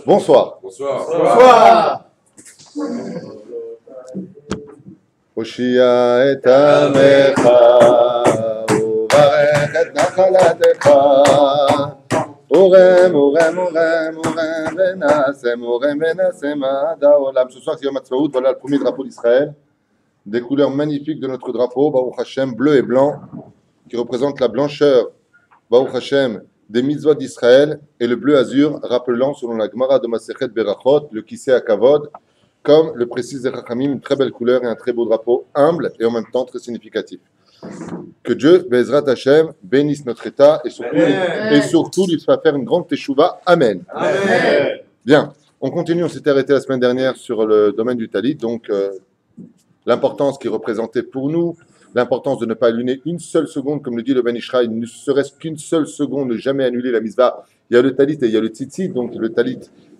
Bonsoir. Bonsoir. Oshia et amecha, uvarech et nachalatecha. Orem, orem, orem, orem, venasem, orem, venasem, ada olam. Ce soir, c'est Yom Ha'atzmaut, voilà le premier drapeau d'Israël. Des couleurs magnifiques de notre drapeau, Baruch Hashem, bleu et blanc, qui représente la blancheur, Baruch Hashem, des mitzvot d'Israël, et le bleu azur, rappelant, selon la Gemara de Masechet Berachot, le Kisei HaKavod, comme le précise les Chachamim, une très belle couleur et un très beau drapeau, humble et en même temps très significatif. Que Dieu, Bezrat Hashem, bénisse notre État et surtout lui fasse faire une grande teshuva. Amen. Amen. Bien, on continue, on s'était arrêté la semaine dernière sur le domaine du talit, donc l'importance qui est représentée pour nous, l'importance de ne pas annuler une seule seconde, comme le dit le Ben Ishraï, ne serait-ce qu'une seule seconde, ne jamais annuler la mitzvah. Il y a le talit et il y a le tzitzit, donc le talit,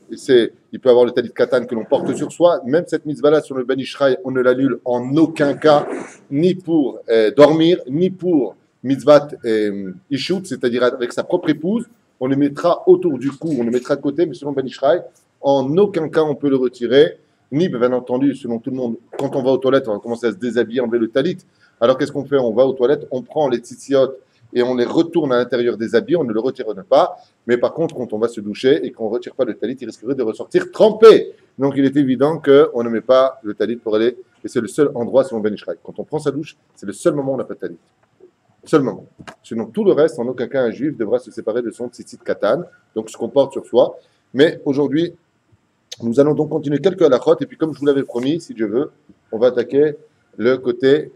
il peut avoir le talit katan que l'on porte sur soi. Même cette mitzvah-là sur le Ben Ishraï, on ne l'annule en aucun cas, ni pour dormir, ni pour mitzvat ishut, c'est-à-dire avec sa propre épouse. On le mettra autour du cou, on le mettra de côté, mais selon Ben Ishraï, en aucun cas on peut le retirer. Ni, bien entendu, selon tout le monde, quand on va aux toilettes, on va commencer à se déshabiller, enlever le talit. Alors qu'est-ce qu'on fait? On va aux toilettes, on prend les tzitziot et on les retourne à l'intérieur des habits, on ne le retire pas. Mais par contre, quand on va se doucher et qu'on ne retire pas le talit, il risquerait de ressortir trempé. Donc il est évident qu'on ne met pas le talit pour aller, et c'est le seul endroit selon Ben Ishraï. Quand on prend sa douche, c'est le seul moment où on n'a pas de talit. Seul moment. Sinon, tout le reste, en aucun cas, un juif devra se séparer de son tzitzit katan, donc ce qu'on porte sur soi. Mais aujourd'hui, nous allons donc continuer quelques halachot, et puis comme je vous l'avais promis, si Dieu veut, on va attaquer le côté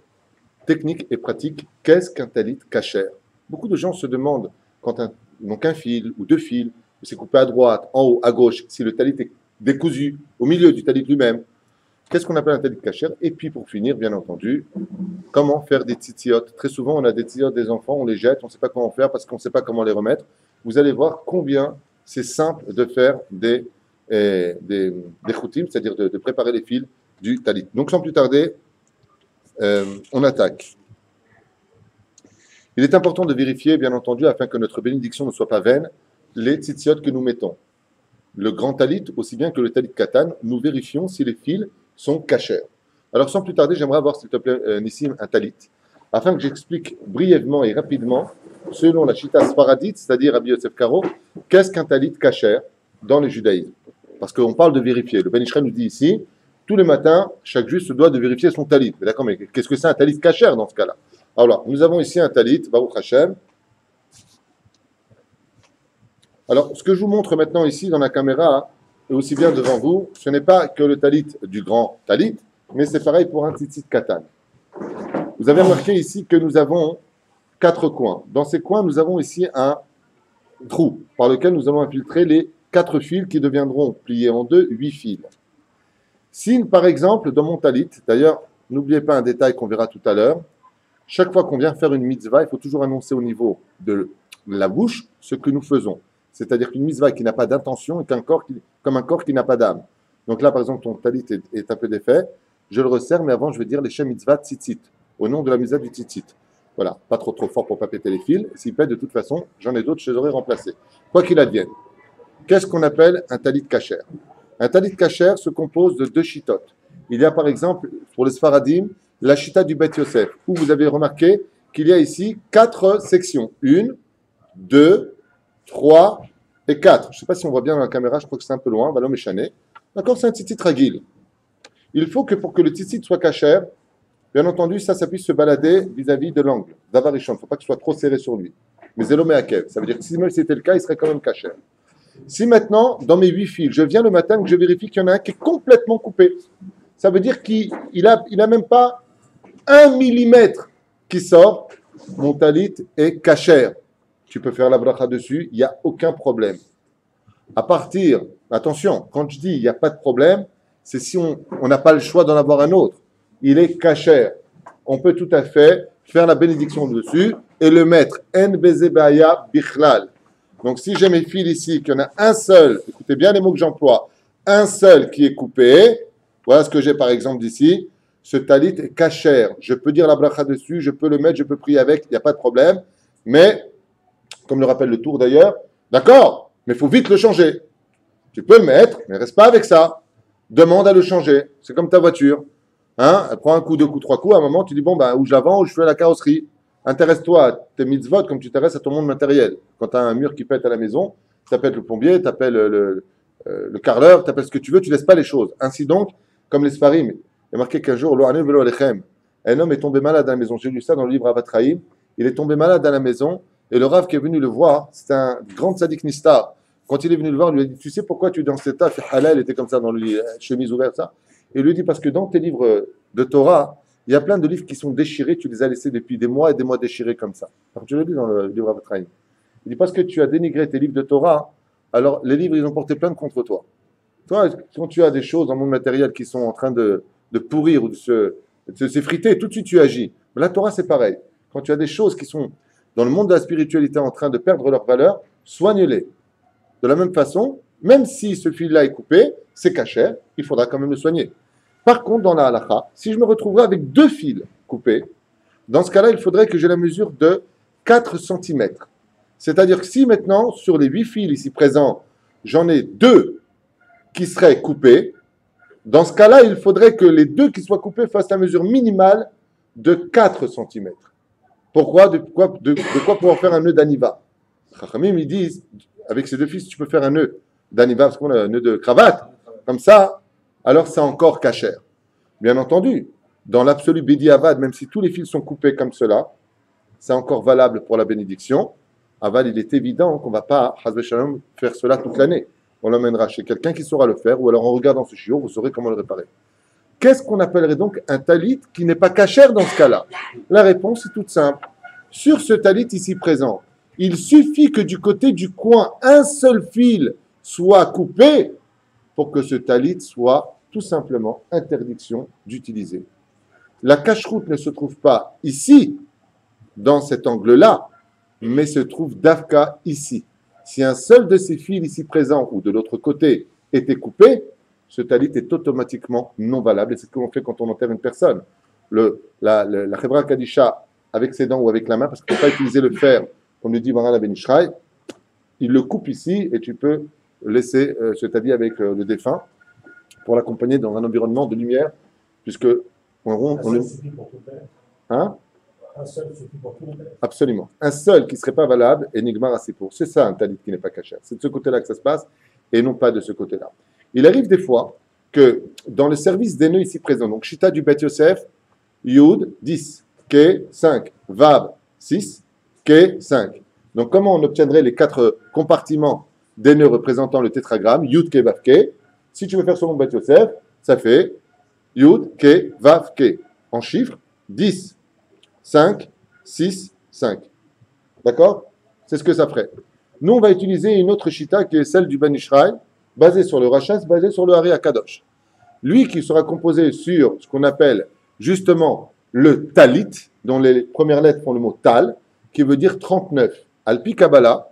technique et pratique. Qu'est-ce qu'un talit kasher? Beaucoup de gens se demandent, quand ils n'ont qu'un fil ou deux fils, c'est coupé à droite, en haut, à gauche, si le talit est décousu au milieu du talit lui-même, qu'est-ce qu'on appelle un talit kasher? Et puis pour finir, bien entendu, comment faire des tzitziot? Très souvent, on a des tzitziot des enfants, on les jette, on ne sait pas comment faire parce qu'on ne sait pas comment les remettre. Vous allez voir combien c'est simple de faire des choutim, c'est-à-dire de préparer les fils du talit. Donc sans plus tarder, on attaque. Il est important de vérifier, bien entendu, afin que notre bénédiction ne soit pas vaine, les tzitziot que nous mettons. Le grand talit, aussi bien que le talit katan, nous vérifions si les fils sont kashers. Alors sans plus tarder, j'aimerais avoir, s'il te plaît, Nissim, un talit, afin que j'explique brièvement et rapidement, selon la Shita Sfaradite, c'est-à-dire Rabbi Yosef Karo, qu'est-ce qu'un talit kasher dans le judaïsme. Parce qu'on parle de vérifier. Le Ben Ishraï nous dit ici, tous les matins, chaque juif se doit de vérifier son talit. Mais d'accord, mais qu'est-ce que c'est un talit kasher dans ce cas-là? Alors, nous avons ici un talit, Baruch Hashem. Alors, ce que je vous montre maintenant ici dans la caméra, et aussi bien devant vous, ce n'est pas que le talit du grand talit, mais c'est pareil pour un tzitzit katan. Vous avez remarqué ici que nous avons 4 coins. Dans ces coins, nous avons ici un trou par lequel nous allons infiltrer les 4 fils qui deviendront pliés en deux, 8 fils. Si, par exemple, dans mon talit, d'ailleurs, n'oubliez pas un détail qu'on verra tout à l'heure, chaque fois qu'on vient faire une mitzvah, il faut toujours annoncer au niveau de la bouche ce que nous faisons. C'est-à-dire qu'une mitzvah qui n'a pas d'intention est comme un corps qui n'a pas d'âme. Donc là, par exemple, ton talit est un peu défait, je le resserre, mais avant, je vais dire les shem mitzvah tzitzit, au nom de la mitzvah du tzitzit. Voilà, pas trop fort pour ne pas péter les fils. S'il pète, de toute façon, j'en ai d'autres, je les aurais remplacés. Quoi qu'il advienne. Qu'est-ce qu'on appelle un talit kasher? Un talit kasher se compose de 2 chitotes. Il y a par exemple, pour les Sfaradim, la chita du Beth Yosef, où vous avez remarqué qu'il y a ici 4 sections. 1, 2, 3 et 4. Je ne sais pas si on voit bien dans la caméra, je crois que c'est un peu loin, Valom Échané. D'accord, c'est un tzitzit ragil. Il faut que pour que le tzitzit soit kasher, bien entendu, ça puisse se balader vis-à-vis de l'angle. Davarichon, il ne faut pas que ce soit trop serré sur lui. Mais Zelomé Akev, ça veut dire que si c'était le cas, il serait quand même kasher. Si maintenant, dans mes 8 fils, je viens le matin que je vérifie qu'il y en a un qui est complètement coupé, ça veut dire qu'il a même pas 1 millimètre qui sort, mon talit est kasher. Tu peux faire la bracha dessus, il n'y a aucun problème. À partir, attention, quand je dis il n'y a pas de problème, c'est si on n'a pas le choix d'en avoir un autre. Il est kasher. On peut tout à fait faire la bénédiction dessus et le mettre en bezebaya bichlal. Donc, si j'ai mes fils ici, qu'il y en a un seul, écoutez bien les mots que j'emploie, un seul qui est coupé, voilà ce que j'ai par exemple d'ici, ce talit est kasher. Je peux dire la bracha dessus, je peux le mettre, je peux prier avec, il n'y a pas de problème. Mais, comme le rappelle le tour d'ailleurs, d'accord, mais il faut vite le changer. Tu peux le mettre, mais reste pas avec ça. Demande à le changer. C'est comme ta voiture. Hein? Elle prend un coup, deux coups, trois coups. À un moment, tu dis, bon, ben, ou je la vends ou je fais la carrosserie. Intéresse-toi à tes mitzvot comme tu t'intéresses à ton monde matériel. Quand tu as un mur qui pète à la maison, tu appelles le plombier, tu appelles le carreleur, tu appelles ce que tu veux, tu ne laisses pas les choses. Ainsi donc, comme les Sfarim, il y a marqué qu'un jour, un homme est tombé malade à la maison. J'ai lu ça dans le livre Avatraïm. Il est tombé malade à la maison et le Rav qui est venu le voir, c'est un grand tzaddik nistar. Quand il est venu le voir, il lui a dit, tu sais pourquoi tu es dans cet état? Halal était comme ça dans le lit, chemise ouverte, ça. Et il lui dit, parce que dans tes livres de Torah, il y a plein de livres qui sont déchirés, tu les as laissés depuis des mois et des mois déchirés comme ça. Alors tu le dis dans le livre Avatraïm. Il dit, parce que tu as dénigré tes livres de Torah, alors les livres, ils ont porté plainte contre toi. Toi, quand tu as des choses dans le monde matériel qui sont en train de pourrir ou de s'effriter, tout de suite tu agis. Mais la Torah, c'est pareil. Quand tu as des choses qui sont dans le monde de la spiritualité en train de perdre leur valeur, soigne-les. De la même façon, même si ce fil-là est coupé, c'est caché, il faudra quand même le soigner. Par contre, dans la halakha, si je me retrouverais avec 2 fils coupés, dans ce cas-là, il faudrait que j'ai la mesure de 4 cm. C'est-à-dire que si maintenant, sur les 8 fils ici présents, j'en ai 2 qui seraient coupés, dans ce cas-là, il faudrait que les 2 qui soient coupés fassent la mesure minimale de 4 cm. Pourquoi? De quoi pouvoir faire un nœud d'aniva? Chachamim, ils disent, avec ces 2 fils, tu peux faire un nœud d'aniva, parce qu'on a un nœud de cravate, comme ça, alors c'est encore cachère. Bien entendu, dans l'absolu Bidi Avad, même si tous les fils sont coupés comme cela, c'est encore valable pour la bénédiction. Avad, il est évident qu'on ne va pas, Hazbe Shalom, faire cela toute l'année. On l'emmènera chez quelqu'un qui saura le faire, ou alors en regardant ce chiot, vous saurez comment le réparer. Qu'est-ce qu'on appellerait donc un talit qui n'est pas cachère dans ce cas-là? La réponse est toute simple. Sur ce talit ici présent, il suffit que du côté du coin, un seul fil soit coupé pour que ce talit soit tout simplement interdiction d'utiliser. La cache-route ne se trouve pas ici, dans cet angle-là, mais se trouve d'Afka ici. Si un seul de ces fils ici présents ou de l'autre côté était coupé, ce talit est automatiquement non valable. Et c'est ce qu'on fait quand on enterre une personne. La Chevra Kadisha, avec ses dents ou avec la main, parce qu'il ne faut pas utiliser le fer, comme le dit Varan la Benishraï, il le coupe ici et tu peux laisser ce talit avec le défunt pour l'accompagner dans un environnement de lumière, puisque hein? Un seul suffit pour tout le monde. Absolument. Un seul qui ne serait pas valable est Nigmar Asipour. C'est ça un talit qui n'est pas caché. C'est de ce côté-là que ça se passe et non pas de ce côté-là. Il arrive des fois que dans le service des nœuds ici présents, donc Shita du Bet Yosef, Yud 10, Ke 5, Vav 6, Ke 5. Donc comment on obtiendrait les 4 compartiments des nœuds représentant le tétragramme, Yud Ke Vav Ke? Si tu veux faire selon Bet Yosef, ça fait Yud Ke Vav Ke. En chiffres, 10. 5, 6, 5. D'accord? C'est ce que ça ferait. Nous, on va utiliser une autre chita qui est celle du Ben Ishraï, basée sur le Rachas, basée sur le Hari Akadosh. Lui qui sera composé sur ce qu'on appelle justement le talit, dont les premières lettres font le mot tal, qui veut dire 39. Alpi Kabbalah,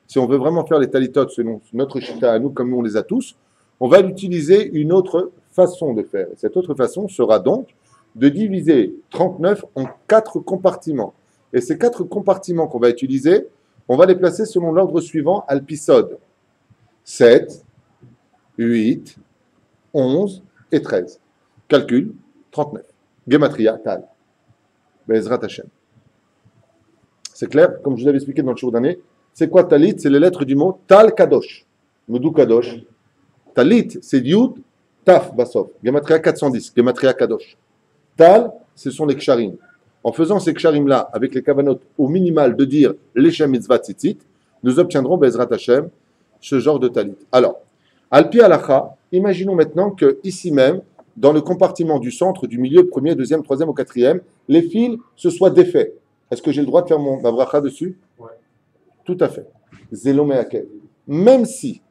si on veut vraiment faire les talitotes selon notre chita à nous, comme nous on les a tous, on va utiliser une autre façon de faire. Et cette autre façon sera donc de diviser 39 en 4 compartiments. Et ces 4 compartiments qu'on va utiliser, on va les placer selon l'ordre suivant, Alpisod. 7, 8, 11 et 13. Calcul, 39. Gematria, Tal. Bezrat Hashem. C'est clair? Comme je vous avais expliqué dans le jour d'année, c'est quoi Talit? C'est les lettres du mot Tal Kadosh. Moudou Kadosh. Talit, c'est Yud, Taf, Basov. Gematria 410. Gematria Kadosh. Tal, ce sont les ksharim. En faisant ces ksharim-là, avec les kavanot au minimal de dire l'Eshem Mitzvah Tzitzit, nous obtiendrons, Bezrat Hashem, ce genre de talit. Alors, Alpi Alacha, imaginons maintenant que ici même, dans le compartiment du centre, du milieu, premier, deuxième, troisième ou quatrième, les fils se soient défaits. Est-ce que j'ai le droit de faire ma bracha dessus? Ouais. Tout à fait. Zéloméakel. Même si,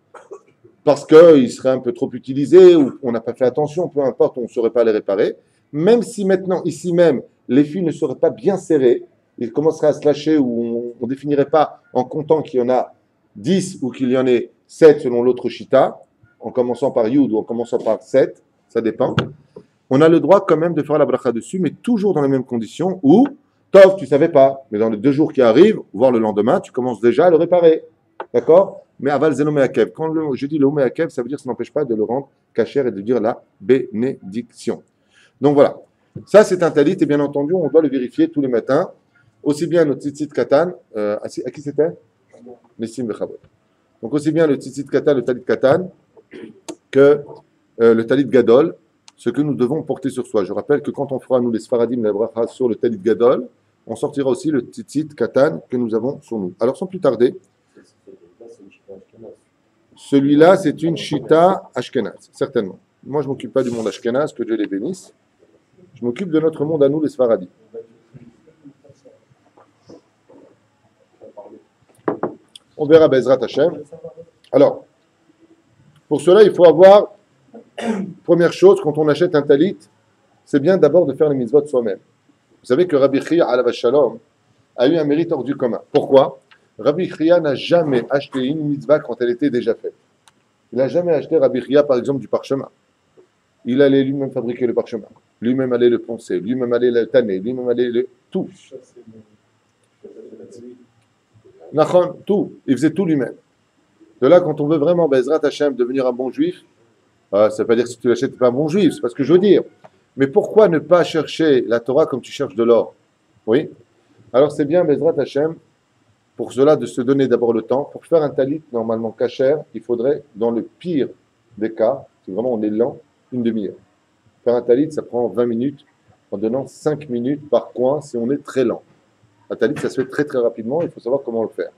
parce qu'il serait un peu trop utilisé, ou on n'a pas fait attention, peu importe, on ne saurait pas les réparer, même si maintenant, ici même, les fils ne seraient pas bien serrés, ils commenceraient à se lâcher ou on ne définirait pas en comptant qu'il y en a 10 ou qu'il y en ait 7 selon l'autre chita, en commençant par Yud ou en commençant par 7, ça dépend. On a le droit quand même de faire la bracha dessus, mais toujours dans les mêmes conditions où, Tov, tu ne savais pas, mais dans les 2 jours qui arrivent, voire le lendemain, tu commences déjà à le réparer. D'accord? Mais aval zenomeakev. Quand je dis le omeakev, ça veut dire que ça n'empêche pas de le rendre kasher et de dire la bénédiction. Donc voilà. Ça, c'est un talit, et bien entendu, on doit le vérifier tous les matins. Aussi bien notre tzitzit katan, à qui c'était Nessim Bechabot. Donc aussi bien le tzitzit katan, le talit katan, que le talit gadol, ce que nous devons porter sur soi. Je rappelle que quand on fera, nous les Sfaradim, la bracha sur le talit gadol, on sortira aussi le tzitzit katan que nous avons sur nous. Alors sans plus tarder, celui-là, c'est une shita ashkenaz, certainement. Moi, je ne m'occupe pas du monde ashkenaz, que Dieu les bénisse. Je m'occupe de notre monde à nous, les Sfaradim. On verra Bezrat Hashem. Alors, pour cela, il faut avoir, première chose, quand on achète un talit, c'est bien d'abord de faire les mitzvot soi-même. Vous savez que Rabbi Chia alav shalom a eu un mérite hors du commun. Pourquoi? Rabbi Chia n'a jamais acheté une mitzvah quand elle était déjà faite. Il n'a jamais acheté, Rabbi Chia, par exemple, du parchemin. Il allait lui-même fabriquer le parchemin, lui-même allait le poncer, lui-même allait le tanner, lui-même allait le... tout. Nachon, tout. Il faisait tout lui-même. De là, quand on veut vraiment, Bezrat Hashem, devenir un bon juif, ça ne veut pas dire que si tu l'achètes, tu n'es pas un bon juif, c'est pas ce que je veux dire. Mais pourquoi ne pas chercher la Torah comme tu cherches de l'or? Oui. Alors c'est bien, Bezrat Hashem, pour cela, de se donner d'abord le temps. Pour faire un talit, normalement kasher, il faudrait, dans le pire des cas, si vraiment on est lent, une demi-heure. Faire un talit, ça prend 20 minutes, en donnant 5 minutes par coin si on est très lent. Un talit, ça se fait très très rapidement, il faut savoir comment le faire.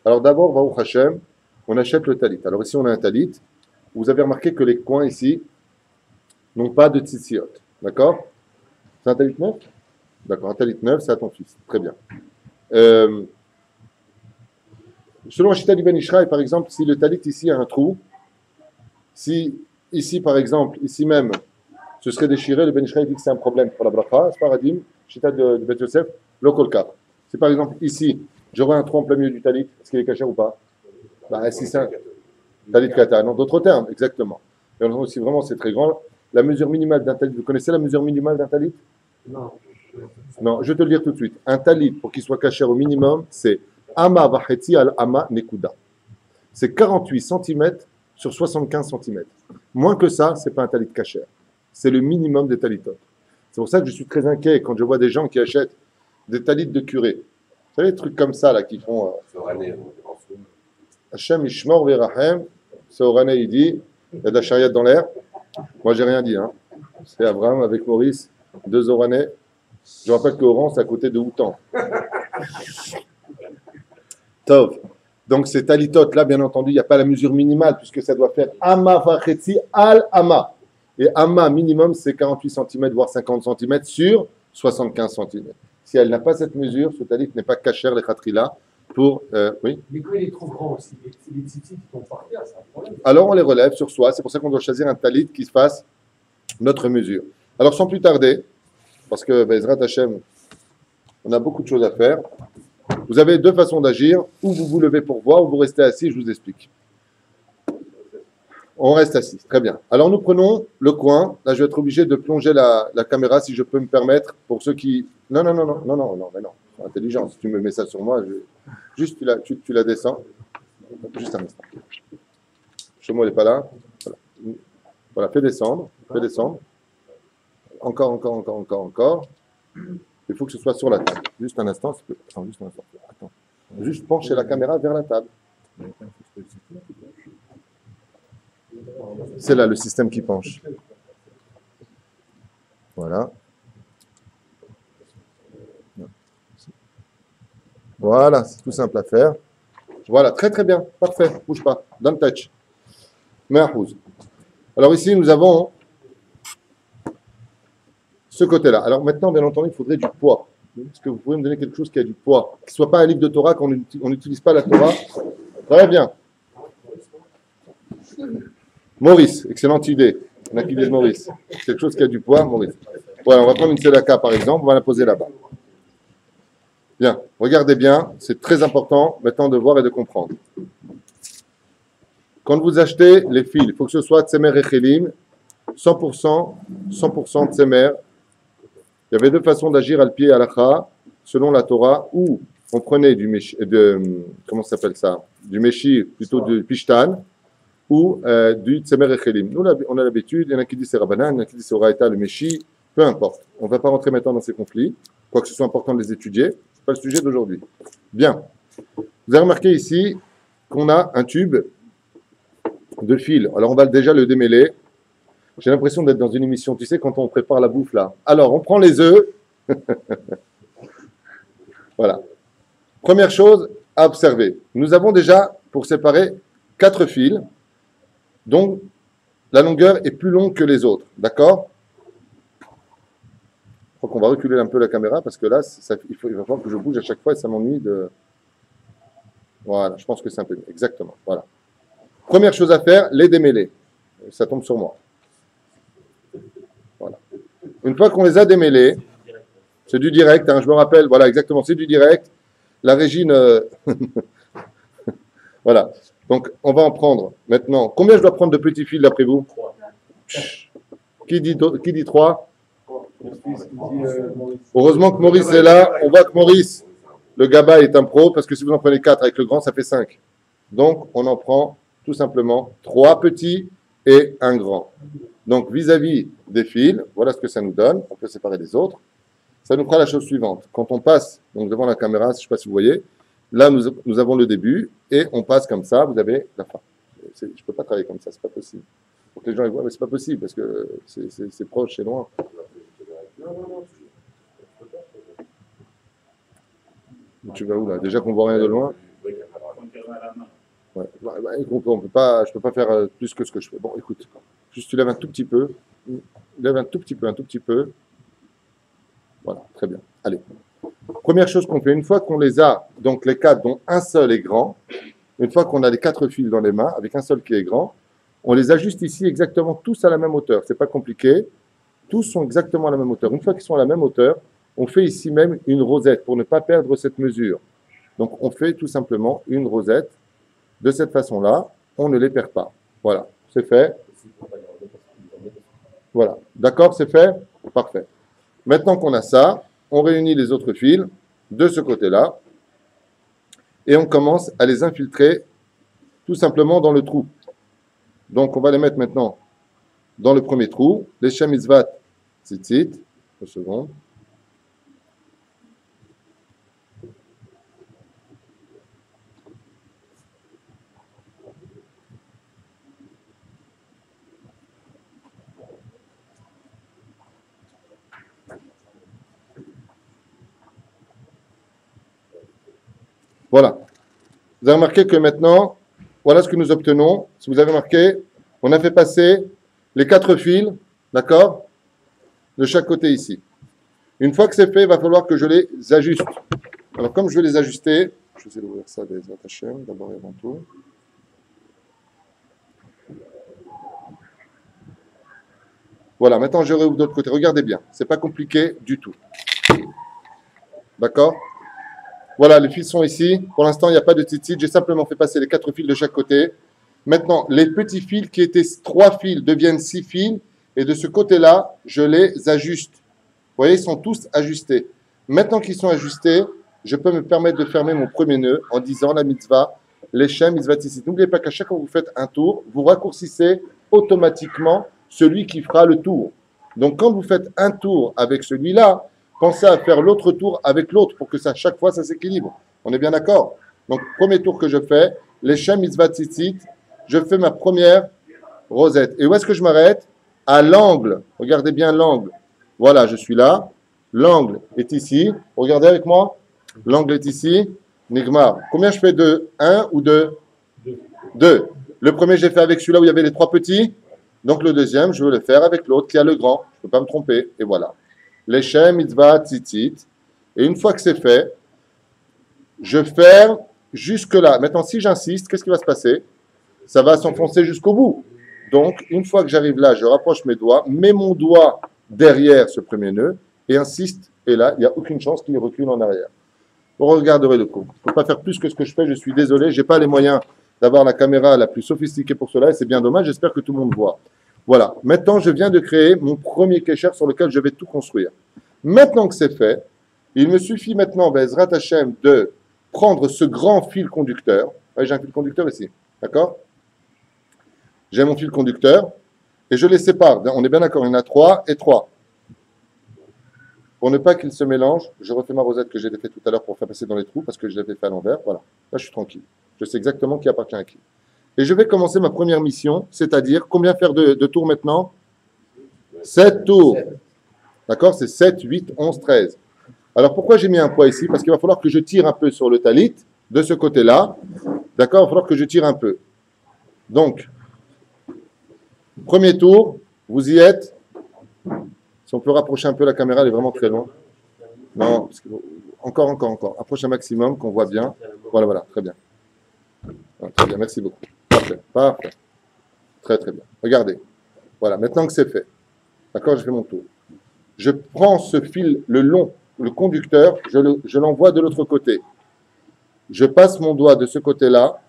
Alors d'abord, Baruch Hashem, on achète le talit. Alors ici, on a un talit. Vous avez remarqué que les coins ici n'ont pas de tzitziot. D'accord? C'est un talit neuf? D'accord, un talit neuf, c'est à ton fils. Très bien. Selon Shita du Ben Ishraï, par exemple, si le talit ici a un trou, si ici, par exemple, ici même, ce serait déchiré, le Ben Ishraï dit que c'est un problème pour la bracha. C'est paradim, Shita de Bet Yosef, le kolka. Si par exemple ici, j'aurais un trou en plein milieu du talit, est-ce qu'il est caché ou pas? Bah, si c'est un talit katan, en d'autres termes, exactement. Et si vraiment c'est très grand, la mesure minimale d'un talit, vous connaissez la mesure minimale d'un talit? Non. Non, je vais te le dire tout de suite. Un talit, pour qu'il soit caché au minimum, c'est Ama Vacheti al Ama Nekuda. C'est 48 cm sur 75 cm. Moins que ça, c'est pas un talit caché. C'est le minimum des talitot. C'est pour ça que je suis très inquiet quand je vois des gens qui achètent des talits de curé. Vous savez, des trucs comme ça, là, qui font... Hachem Ishmor Verahem, c'est Orané, il dit, il y a de la chariot dans l'air. Moi, j'ai rien dit. Hein. C'est Abraham avec Maurice, 2 Oranais. Je rappelle que Oran, c'est à côté de Houtan. Tov. Donc, ces talitotes-là, bien entendu, il n'y a pas la mesure minimale, puisque ça doit faire Ama Vachetzi al Ama. Et Ama minimum, c'est 48 cm, voire 50 cm sur 75 cm. Si elle n'a pas cette mesure, ce talit n'est pas caché, les khatrila. Pour, oui. Mais quand il est trop grand aussi, les tzitzit qui tombent par terre, c'est un problème. Alors on les relève sur soi, c'est pour ça qu'on doit choisir un talit qui se fasse notre mesure. Alors sans plus tarder, parce que Bezrat Hashem, on a beaucoup de choses à faire, vous avez 2 façons d'agir, ou vous vous levez pour voir, ou vous restez assis, je vous explique. On reste assis, très bien. Alors nous prenons le coin, là je vais être obligé de plonger la caméra si je peux me permettre, pour ceux qui... Non, mais non. Intelligence, si tu me mets ça sur moi, juste tu la descends. Juste un instant. Chez-moi, elle n'est pas là. Voilà, fais descendre. Encore. Il faut que ce soit sur la table. Juste un instant. Attends. Juste pencher la caméra vers la table. C'est là le système qui penche. Voilà. Voilà, c'est tout simple à faire. Voilà, très très bien, parfait, bouge pas, don't touch. Merhouz. Alors ici, nous avons ce côté-là. Alors maintenant, bien entendu, il faudrait du poids. Est-ce que vous pouvez me donner quelque chose qui a du poids? Qui ne soit pas un livre de Torah, qu'on n'utilise pas la Torah? Très bien. Maurice, excellente idée. On a l'idée de Maurice. Quelque chose qui a du poids, Maurice. Voilà, on va prendre une tzedaka par exemple, on va la poser là-bas. Bien, regardez bien, c'est très important maintenant de voir et de comprendre. Quand vous achetez les fils, il faut que ce soit tsemer et chelim, 100% tsemer. Il y avait 2 façons d'agir à le pied à l'akha, selon la Torah, où on prenait comment ça s'appelle ça, du Meshi, plutôt du Pishtan, ou du Tsemer Echelim. Nous, on a l'habitude, il y en a qui disent c'est Rabbanan, il y en a qui disent c'est Oraïta, le Meshi, peu importe. On ne va pas rentrer maintenant dans ces conflits, quoique ce soit important de les étudier, ce n'est pas le sujet d'aujourd'hui. Bien. Vous avez remarqué ici qu'on a un tube de fil. Alors, on va déjà le démêler. J'ai l'impression d'être dans une émission, tu sais, quand on prépare la bouffe, là. Alors, on prend les œufs. Voilà. Première chose à observer. Nous avons déjà, pour séparer, 4 fils, dont la longueur est plus longue que les autres. D'accord? Je crois qu'on va reculer un peu la caméra, parce que là, il va falloir que je bouge à chaque fois et ça m'ennuie de... Voilà, je pense que c'est un peu mieux. Exactement. Voilà. Première chose à faire, les démêler. Ça tombe sur moi. Voilà. Une fois qu'on les a démêlés, c'est du direct, hein, je me rappelle, voilà, exactement, c'est du direct. La Régine, voilà. Donc, on va en prendre maintenant. Combien je dois prendre de petits fils d'après vous? 3. Qui dit 3? Heureusement que Maurice est là. On voit que Maurice, le Gaba, est un pro, parce que si vous en prenez 4 avec le grand, ça fait 5. Donc, on en prend tout simplement 3 petits et un grand. Donc, vis-à-vis des fils, voilà ce que ça nous donne. On peut séparer les autres. Ça nous fera la chose suivante. Quand on passe, donc devant la caméra, je ne sais pas si vous voyez, là, nous avons le début et on passe comme ça, vous avez la fin. Je ne peux pas travailler comme ça, ce n'est pas possible. Donc les gens ils voient, mais ce n'est pas possible parce que c'est proche, c'est loin. Tu vas où là? Déjà qu'on ne voit rien de loin. Ouais. Écoute, je ne peux pas faire plus que ce que je fais. Bon, écoute, juste tu lèves un tout petit peu. Lève un tout petit peu. Voilà, très bien. Allez. Première chose qu'on fait, une fois qu'on les a, donc les 4 dont un seul est grand, une fois qu'on a les 4 fils dans les mains, avec un seul qui est grand, on les ajuste ici exactement tous à la même hauteur. C'est pas compliqué. Tous sont exactement à la même hauteur. Une fois qu'ils sont à la même hauteur, on fait ici même une rosette pour ne pas perdre cette mesure. Donc on fait tout simplement une rosette de cette façon-là. On ne les perd pas. Voilà, c'est fait. Voilà, d'accord, c'est fait? Parfait. Maintenant qu'on a ça, on réunit les autres fils de ce côté-là et on commence à les infiltrer tout simplement dans le trou. Donc, on va les mettre maintenant dans le premier trou. Les Shemizvat Tzitzit. 2 secondes. Voilà. Vous avez remarqué que maintenant, voilà ce que nous obtenons. Si vous avez remarqué, on a fait passer les 4 fils, d'accord, de chaque côté ici. Une fois que c'est fait, il va falloir que je les ajuste. Alors, comme je vais les ajuster, je vais essayer d'ouvrir ça des attachés, d'abord et avant tout. Voilà, maintenant je réouvre de l'autre côté. Regardez bien, c'est pas compliqué du tout. D'accord? Voilà, les fils sont ici. Pour l'instant, il n'y a pas de tzitzit. J'ai simplement fait passer les 4 fils de chaque côté. Maintenant, les petits fils qui étaient 3 fils deviennent 6 fils. Et de ce côté-là, je les ajuste. Vous voyez, ils sont tous ajustés. Maintenant qu'ils sont ajustés, je peux me permettre de fermer mon premier nœud en disant la mitzvah, les Shem mitzvah tzitzit. N'oubliez pas qu'à chaque fois que vous faites un tour, vous raccourcissez automatiquement celui qui fera le tour. Donc, quand vous faites un tour avec celui-là, pensez à faire l'autre tour avec l'autre pour que ça, chaque fois, ça s'équilibre. On est bien d'accord? Donc, premier tour que je fais, les Shem mitzvah tzitzit, je fais ma première rosette. Et où est-ce que je m'arrête? À l'angle. Regardez bien l'angle. Voilà, je suis là. L'angle est ici. Regardez avec moi. L'angle est ici. Nigmar. Combien je fais de 1 ou 2? 2. Le premier, j'ai fait avec celui-là où il y avait les 3 petits. Donc, le deuxième, je veux le faire avec l'autre qui a le grand. Je ne peux pas me tromper. Et voilà. Les Shem mitzvah tzitzit. Et une fois que c'est fait, je ferme jusque-là. Maintenant, si j'insiste, qu'est-ce qui va se passer? Ça va s'enfoncer jusqu'au bout. Donc, une fois que j'arrive là, je rapproche mes doigts, mets mon doigt derrière ce premier nœud et insiste. Et là, il n'y a aucune chance qu'il recule en arrière. Vous regarderez le coup. Je ne peux pas faire plus que ce que je fais. Je suis désolé. Je n'ai pas les moyens d'avoir la caméra la plus sophistiquée pour cela. Et c'est bien dommage. J'espère que tout le monde voit. Voilà. Maintenant, je viens de créer mon premier kécher sur lequel je vais tout construire. Maintenant que c'est fait, il me suffit maintenant, Bezrat Hashem, de prendre ce grand fil conducteur. Ouais, j'ai un fil conducteur ici. D'accord? J'ai mon fil conducteur et je les sépare. On est bien d'accord, il y en a 3 et 3. Pour ne pas qu'ils se mélangent, je refais ma rosette que j'ai fait tout à l'heure pour faire passer dans les trous parce que je l'avais fait à l'envers. Voilà. Là, je suis tranquille. Je sais exactement qui appartient à qui. Et je vais commencer ma première mission, c'est-à-dire combien faire de tours maintenant? 7 tours. D'accord? C'est 7, 8, 11, 13. Alors pourquoi j'ai mis un poids ici? Parce qu'il va falloir que je tire un peu sur le talit de ce côté-là. D'accord? Il va falloir que je tire un peu. Donc, premier tour, vous y êtes. Si on peut rapprocher un peu la caméra, elle est vraiment très loin. Non, parce que, encore. Approche un maximum, qu'on voit bien. Voilà, très bien. Très bien, merci beaucoup. Parfait. Très bien. Regardez. Voilà, maintenant que c'est fait. D'accord, je fais mon tour. Je prends ce fil, le long, le conducteur, je l'envoie de l'autre côté. Je passe mon doigt de ce côté-là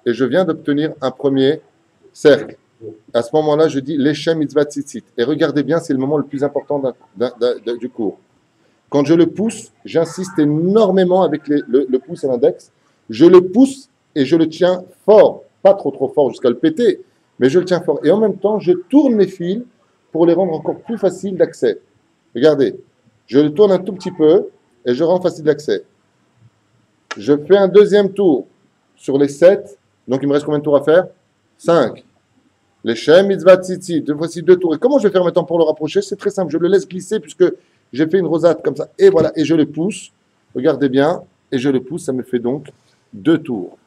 et je viens d'obtenir un premier cercle. À ce moment-là, je dis l'Eshem Mitzvah Tzitzit. Et regardez bien, c'est le moment le plus important du cours. Quand je le pousse, j'insiste énormément avec le pouce et l'index. Je le pousse et je le tiens fort. Pas trop fort jusqu'à le péter, mais je le tiens fort. Et en même temps, je tourne mes fils pour les rendre encore plus faciles d'accès. Regardez, je le tourne un tout petit peu et je rends facile d'accès. Je fais un deuxième tour sur les 7. Donc, il me reste combien de tours à faire? 5. Les Shem Mitzvah Tzitzit. Voici 2 tours. Et comment je vais faire maintenant pour le rapprocher? C'est très simple. Je le laisse glisser puisque j'ai fait une rosade comme ça. Et voilà. Et je le pousse. Regardez bien. Et je le pousse. Ça me fait donc 2 tours.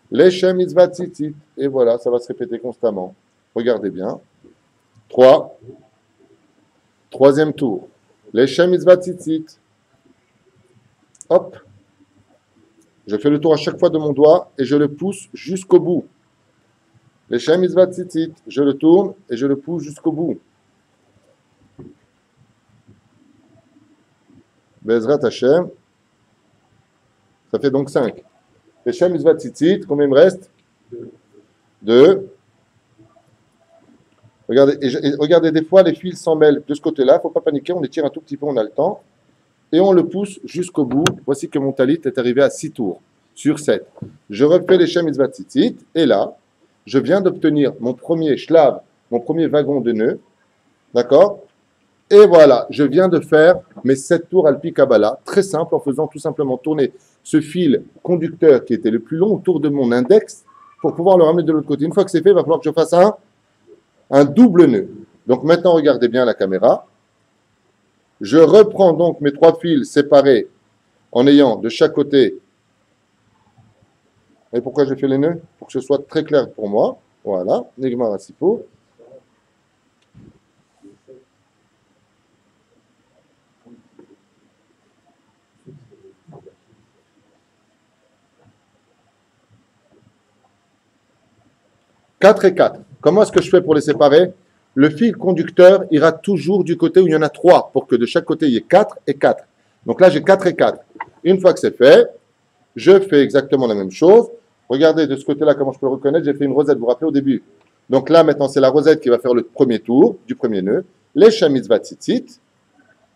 Les Shem Mitzvah Tzitzit. Et voilà. Ça va se répéter constamment. Regardez bien. 3. Troisième tour. Les Shem Mitzvah Tzitzit. Hop. Je fais le tour à chaque fois de mon doigt et je le pousse jusqu'au bout. Les Shem Mitzvah Tzitzit, je le tourne et je le pousse jusqu'au bout. Bezrat Hashem, ça fait donc 5. Les Shem Mitzvah Tzitzit, combien il me reste? 2. Regardez, des fois les fils s'en mêlent de ce côté-là, il ne faut pas paniquer, on les tire un tout petit peu, on a le temps. Et on le pousse jusqu'au bout. Voici que mon talit est arrivé à 6 tours sur 7. Je refais les Shem Mitzvah Tzitzit et là, je viens d'obtenir mon premier shlav, mon premier wagon de nœuds. D'accord? Et voilà, je viens de faire mes 7 tours Alpi Kabbalah, très simple, en faisant tout simplement tourner ce fil conducteur qui était le plus long autour de mon index pour pouvoir le ramener de l'autre côté. Une fois que c'est fait, il va falloir que je fasse un double nœud. Donc maintenant, regardez bien la caméra. Je reprends donc mes 3 fils séparés en ayant de chaque côté. Et pourquoi j'ai fait les nœuds? Pour que ce soit très clair pour moi. Voilà, Nigmar Asipo. Quatre et 4. Comment est-ce que je fais pour les séparer? Le fil conducteur ira toujours du côté où il y en a 3 pour que de chaque côté il y ait 4 et 4. Donc là, j'ai 4 et 4. Une fois que c'est fait, je fais exactement la même chose. Regardez de ce côté-là comment je peux le reconnaître. J'ai fait une rosette, vous vous rappelez au début. Donc là, maintenant, c'est la rosette qui va faire le premier tour du premier nœud. Les Shem Mitzvah Tzitzit.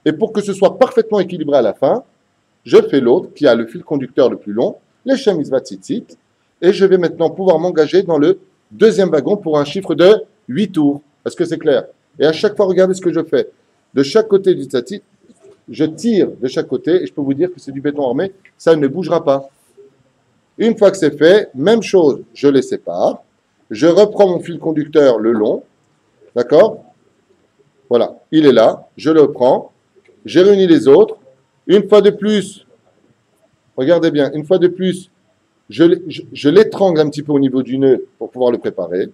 Et pour que ce soit parfaitement équilibré à la fin, je fais l'autre qui a le fil conducteur le plus long, les Shem Mitzvah Tzitzit. Et je vais maintenant pouvoir m'engager dans le deuxième wagon pour un chiffre de 8 tours. Est-ce que c'est clair? Et à chaque fois, regardez ce que je fais. De chaque côté du tzatzit, je tire de chaque côté et je peux vous dire que c'est du béton armé, ça ne bougera pas. Une fois que c'est fait, même chose, je les sépare. Je reprends mon fil conducteur le long. D'accord? Voilà, il est là. Je le prends. J'ai réuni les autres. Une fois de plus, regardez bien, une fois de plus, je l'étrangle un petit peu au niveau du nœud pour pouvoir le préparer.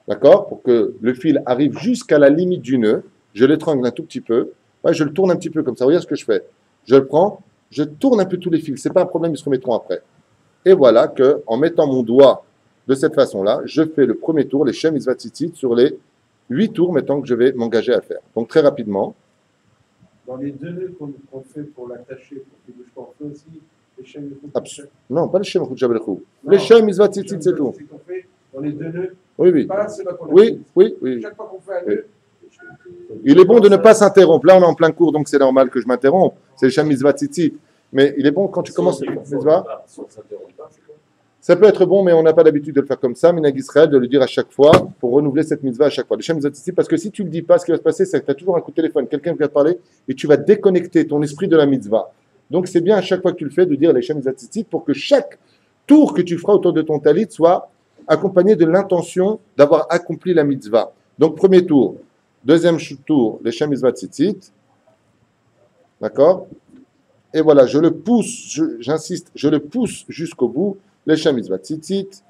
D'accord? Pour que le fil arrive jusqu'à la limite du nœud. Je l'étrangle un tout petit peu. Ouais, je le tourne un petit peu comme ça. Regardez ce que je fais. Je le prends, je tourne un peu tous les fils. Ce n'est pas un problème, ils se remettront après. Et voilà qu'en mettant mon doigt de cette façon-là, je fais le premier tour, les Shem Mitzvah Tzitzit, sur les 8 tours maintenant que je vais m'engager à faire. Donc très rapidement. Dans les 2 nœuds qu'on fait pour l'attacher, pour qu'il bouge pas, on fait aussi les Shem Non, pas les Shem Mitzvah. Les Shem Mitzvah Tzitzit, c'est tout. C'est qu'on fait dans les 2 nœuds. Oui. Pas là, c'est là qu'on a Oui. Chaque fois qu'on fait un nœud. Il est bon de ne pas s'interrompre. Là, on est en plein cours, donc c'est normal que je m'interrompe. C'est le Shem Mitzvah Tzitzit. Mais il est bon quand tu commences. Ça peut être bon, mais on n'a pas l'habitude de le faire comme ça. Minhag Israël, de le dire à chaque fois, pour renouveler cette mitzvah à chaque fois. Les Shem Mitzvah Tzitzit, parce que si tu ne le dis pas, ce qui va se passer, c'est que tu as toujours un coup de téléphone, quelqu'un vient te parler, et tu vas déconnecter ton esprit de la mitzvah. Donc c'est bien à chaque fois que tu le fais de dire les Shem Mitzvah Tzitzit pour que chaque tour que tu feras autour de ton talit soit accompagné de l'intention d'avoir accompli la mitzvah. Donc premier tour. Deuxième tour, les Shem Mitzvah Tzitzit. D'accord? Et voilà, je le pousse, j'insiste, je le pousse jusqu'au bout. Les Shem Mitzvah Tzitzit.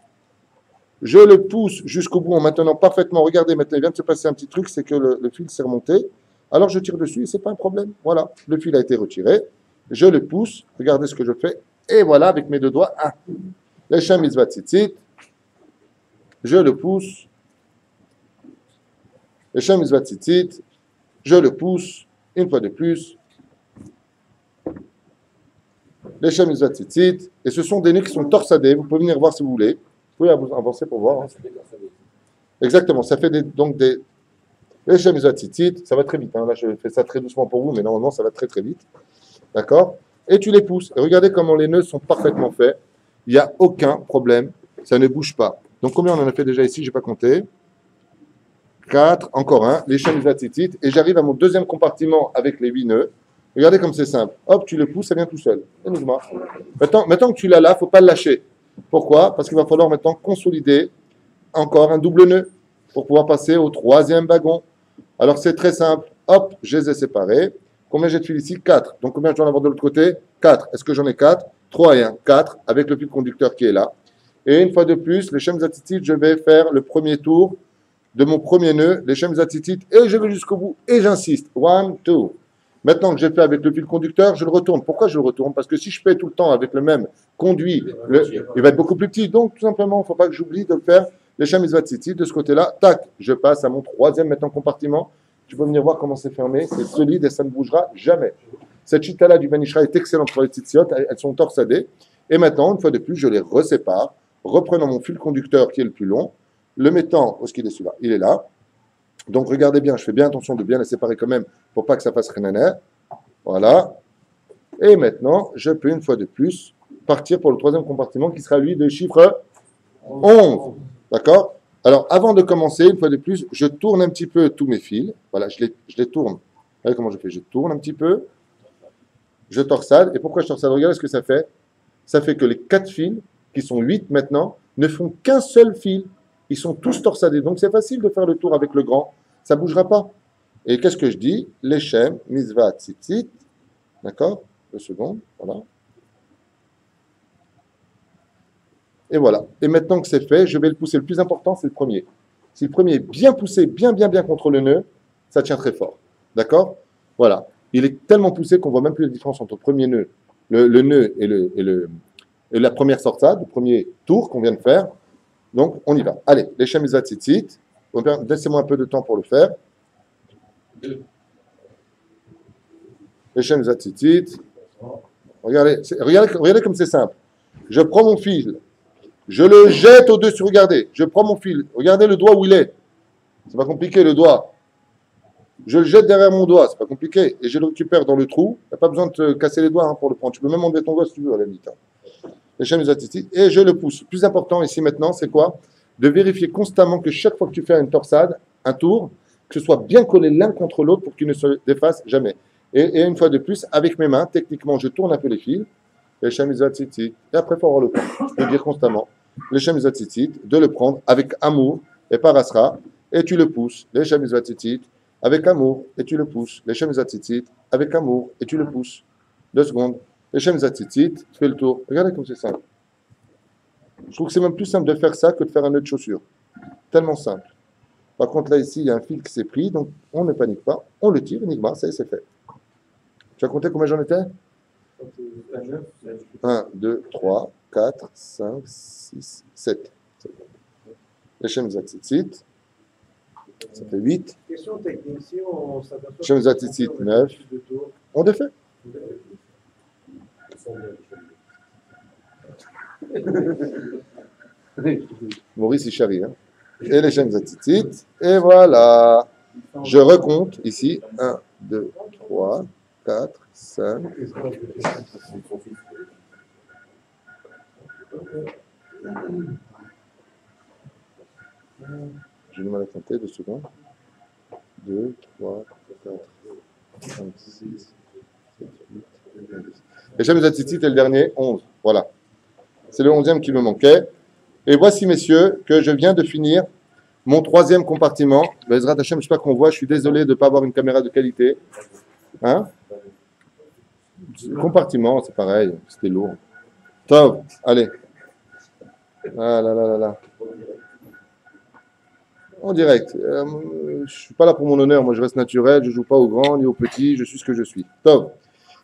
Je le pousse jusqu'au bout en maintenant parfaitement. Regardez, maintenant, il vient de se passer un petit truc, c'est que le fil s'est remonté. Alors je tire dessus et ce n'est pas un problème. Voilà, le fil a été retiré. Je le pousse. Regardez ce que je fais. Et voilà, avec mes deux doigts. Ah. Les Shem Mitzvah Tzitzit. Je le pousse. Les Shem Mitzvah Tzitzit. Je le pousse. Une fois de plus. Les Shem Mitzvah Tzitzit. Et ce sont des nœuds qui sont torsadés. Vous pouvez venir voir si vous voulez. Vous pouvez avancer pour voir. Hein. Exactement. Ça fait donc des. Les Shem Mitzvah Tzitzit. Ça va très vite. Hein. Là, je fais ça très doucement pour vous, mais normalement, ça va très très vite. D'accord? Et tu les pousses. Et regardez comment les nœuds sont parfaitement faits. Il n'y a aucun problème. Ça ne bouge pas. Donc, combien on en a fait déjà ici? Je n'ai pas compté. 4, encore un. Les Shem Mitzvah Tzitzit. Et j'arrive à mon deuxième compartiment avec les 8 nœuds. Regardez comme c'est simple. Hop, tu le pousses, ça vient tout seul. Maintenant que tu l'as là, il ne faut pas le lâcher. Pourquoi? Parce qu'il va falloir maintenant consolider encore un double nœud pour pouvoir passer au troisième wagon. Alors c'est très simple. Hop, je les ai séparés. Combien j'ai de fils ici? 4. Donc combien je dois en avoir de l'autre côté? 4. Est-ce que j'en ai 4? 3 et 1. 4 avec le fil conducteur qui est là. Et une fois de plus, les Shem Mitzvah Tzitzit, je vais faire le premier tour de mon premier nœud, les Shem Mitzvah Tzitzit, et je vais jusqu'au bout. Et j'insiste. 1, 2. Maintenant que j'ai fait avec le fil conducteur, je le retourne. Pourquoi je le retourne? Parce que si je fais tout le temps avec le même conduit, il va être beaucoup plus petit. Donc, tout simplement, il ne faut pas que j'oublie de le faire. Les Shem Mitzvah Tzitzit, de ce côté-là, tac, je passe à mon troisième maintenant compartiment. Tu peux venir voir comment c'est fermé. C'est solide et ça ne bougera jamais. Cette chita-là du Ben Ishra est excellente pour les tzitziot. Elles sont torsadées. Et maintenant, une fois de plus, je les resépare, reprenant mon fil conducteur qui est le plus long, le mettant, où est-ce qu'il est celui-là? Il est là. Donc regardez bien, je fais bien attention de bien les séparer quand même pour pas que ça fasse renaner. Voilà. Et maintenant, je peux une fois de plus partir pour le troisième compartiment qui sera lui de chiffre 11. D'accord? Alors avant de commencer, une fois de plus, je tourne un petit peu tous mes fils. Voilà, je les tourne. Regardez comment je fais. Je tourne un petit peu. Je torsade. Et pourquoi je torsade? Regardez ce que ça fait. Ça fait que les 4 fils, qui sont 8 maintenant, ne font qu'un seul fil. Ils sont tous torsadés. Donc c'est facile de faire le tour avec le grand. Ça ne bougera pas. Et qu'est-ce que je dis? Les Shem Mitzvah Tzitzit. D'accord? 2 secondes. Voilà. Et voilà. Et maintenant que c'est fait, je vais le pousser. Le plus important, c'est le premier. Si le premier est bien poussé, bien contre le nœud, ça tient très fort. D'accord? Voilà. Il est tellement poussé qu'on ne voit même plus la différence entre le premier nœud, le nœud et la première sortade, le premier tour qu'on vient de faire. Donc, on y va. Allez, les Shem Mitzvah Tzitzit. Laissez-moi un peu de temps pour le faire. Les Shem Mitzvah Tzitzit. Regardez comme c'est simple. Je prends mon fil. Je le jette au-dessus. Regardez. Je prends mon fil. Regardez le doigt où il est. C'est pas compliqué, le doigt. Je le jette derrière mon doigt. C'est pas compliqué. Et je le récupère dans le trou. Tu n'as pas besoin de te casser les doigts hein, pour le prendre. Tu peux même enlever ton doigt si tu veux à la limite. Les Shem Mitzvah Tzitzit. Et je le pousse. Le plus important ici maintenant, c'est quoi? De vérifier constamment que chaque fois que tu fais une torsade, un tour, que ce soit bien collé l'un contre l'autre pour qu'il ne se défasse jamais. Et une fois de plus, avec mes mains, techniquement, je tourne un peu les fils, les Shem Mitzvah Tzitzit, et après, il faut avoir le temps. Je peux dire constamment, les Shem Mitzvah Tzitzit, de le prendre avec amour et par asra, et tu le pousses, les Shem Mitzvah Tzitzit, avec amour, et tu le pousses, les Shem Mitzvah Tzitzit, avec amour, et tu le pousses. 2 secondes. Les Shem Mitzvah Tzitzit, tu fais le tour. Regardez comme c'est simple. Je trouve que c'est même plus simple de faire ça que de faire un nœud de chaussure. Tellement simple. Par contre, là, ici, il y a un fil qui s'est pris, donc on ne panique pas. On le tire, uniquement, ça y est, c'est fait. Tu as compté combien j'en étais? 1, 2, 3, 4, 5, 6, 7. Les Shem Mitzvah Tzitzit, ça fait 8. Question technique, si on s'aperçoit Shem Mitzvah Tzitzit, 9. On défait. Maurice Ichari, hein. Et les Shem Mitzvah Tzitzit, et voilà. Je recompte ici 1, 2, 3, 4, 5, J'ai du mal à compter, 2 secondes. 2, 3, 4, 5, 6, 7, 8, 9, 10. Et Shem Zatzitzit est le dernier, 11. Voilà. C'est le 11e qui me manquait. Et voici, messieurs, que je viens de finir mon 3e compartiment. Bezrat Hashem, je ne sais pas qu'on voit, je suis désolé de ne pas avoir une caméra de qualité. Hein? Compartiment, c'est pareil, c'était lourd. Top, allez. Ah là là là là. En direct. Je ne suis pas là pour mon honneur, moi je reste naturel, je ne joue pas au grand ni au petit, je suis ce que je suis. Top.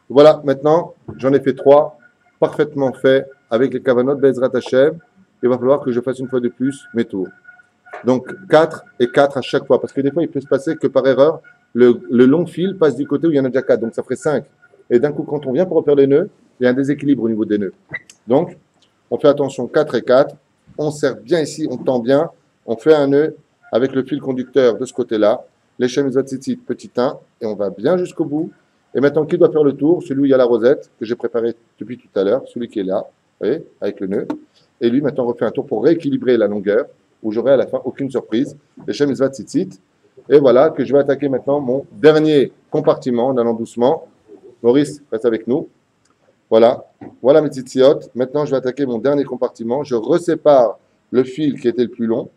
Voilà, maintenant, j'en ai fait 3, parfaitement fait, avec les kavanot Bezrat Hashem. Il va falloir que je fasse une fois de plus mes tours. Donc 4 et 4 à chaque fois, parce que des fois il peut se passer que par erreur, le long fil passe du côté où il y en a déjà 4, donc ça ferait 5. Et d'un coup, quand on vient pour refaire les nœuds, il y a un déséquilibre au niveau des nœuds. Donc, on fait attention, 4 et 4, on serre bien ici, on tend bien, on fait un nœud avec le fil conducteur de ce côté-là, les Tzitzit, petit 1, et on va bien jusqu'au bout. Et maintenant, qui doit faire le tour? Celui où il y a la rosette, que j'ai préparé depuis tout à l'heure, celui qui est là, vous voyez, avec le nœud. Et lui, maintenant, refait un tour pour rééquilibrer la longueur, où j'aurai à la fin aucune surprise. Les Tzitzit. Et voilà que je vais attaquer maintenant mon dernier compartiment en allant doucement. Maurice, reste avec nous. Voilà, voilà mes tzitziot. Maintenant, je vais attaquer mon dernier compartiment. Je resépare le fil qui était le plus long.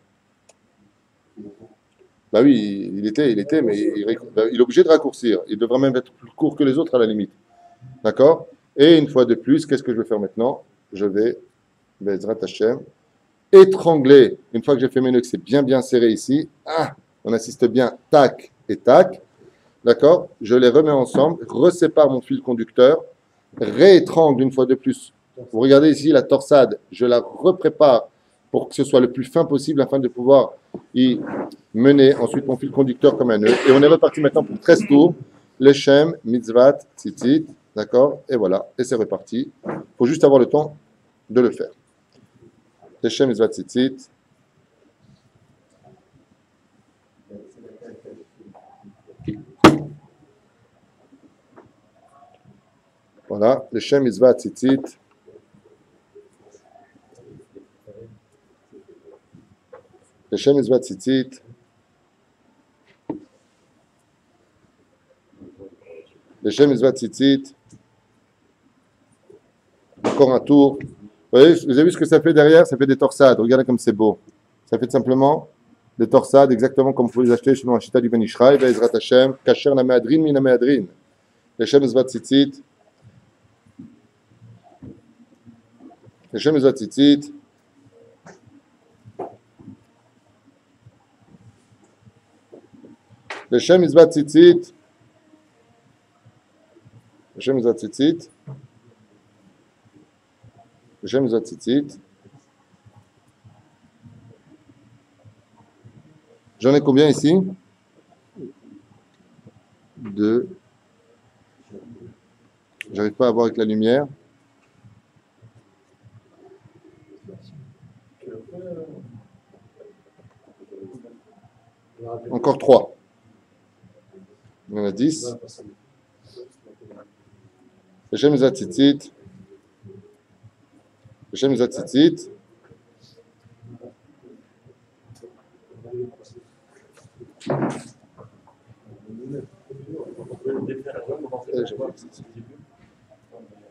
Bah oui, il était, mais il est obligé de raccourcir. Il devrait même être plus court que les autres à la limite. D'accord? Et une fois de plus, qu'est-ce que je vais faire maintenant? Je vais, Bezrat Hashem, étrangler. Une fois que j'ai fait mes nœuds, que c'est bien serré ici. Ah, on assiste bien, tac et tac. D'accord? Je les remets ensemble, resépare mon fil conducteur, réétrangle une fois de plus. Vous regardez ici la torsade, je la reprépare pour que ce soit le plus fin possible afin de pouvoir y mener ensuite mon fil conducteur comme un nœud. Et on est reparti maintenant pour 13 tours. Leshem, mitzvat, tzitzit. D'accord? Et voilà, et c'est reparti. Il faut juste avoir le temps de le faire. Leshem, mitzvat, tzitzit. Voilà, Leshem, mitzvat, tzitzit. Leshem, mitzvat, tzitzit. Leshem, mitzvat, tzitzit. Encore un tour. Vous voyez, vous avez vu ce que ça fait derrière? Ça fait des torsades. Regardez comme c'est beau. Ça fait simplement des torsades, exactement comme vous pouvez les acheter selon la chita du Ben Ishraï, Bezrat Hashem, Kasher na me'adrin, mina me'adrin. Leshem, mitzvat, tzitzit. Leshem, mitzvat, tzitzit. Leshem, mitzvat, tzitzit. Leshem, mitzvat, tzitzit. Leshem, mitzvat, tzitzit. J'en ai combien ici? 2. J'arrive pas à voir avec la lumière. Encore 3. Il y en a 10. Leshem, mitzvat, tzitzit. Leshem, mitzvat, tzitzit.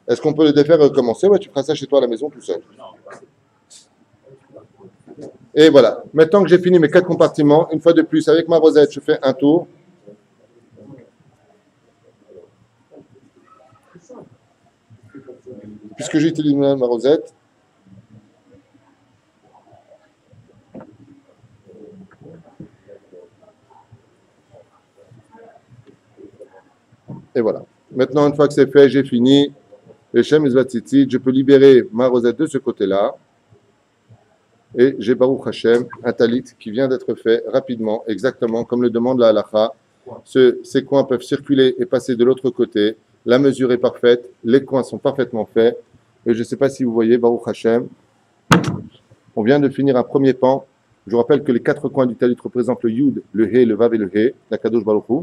Est-ce qu'on peut le défaire et recommencer? Ouais, tu feras ça chez toi à la maison tout seul. Et voilà. Maintenant que j'ai fini mes 4 compartiments, une fois de plus, avec ma rosette, je fais un tour. Puisque j'utilise ma rosette. Et voilà. Maintenant, une fois que c'est fait, j'ai fini. Leshem, mitzvat, tzitzit. Je peux libérer ma rosette de ce côté-là. Et j'ai Baruch Hashem, un talit qui vient d'être fait rapidement, exactement comme le demande la halakha. Ces coins peuvent circuler et passer de l'autre côté. La mesure est parfaite, les coins sont parfaitement faits. Et je ne sais pas si vous voyez, Baruch Hashem, on vient de finir un premier pan. Je vous rappelle que les 4 coins du talit représentent le Yud, le He, le Vav et le He, la Kadosh Baruch Hu.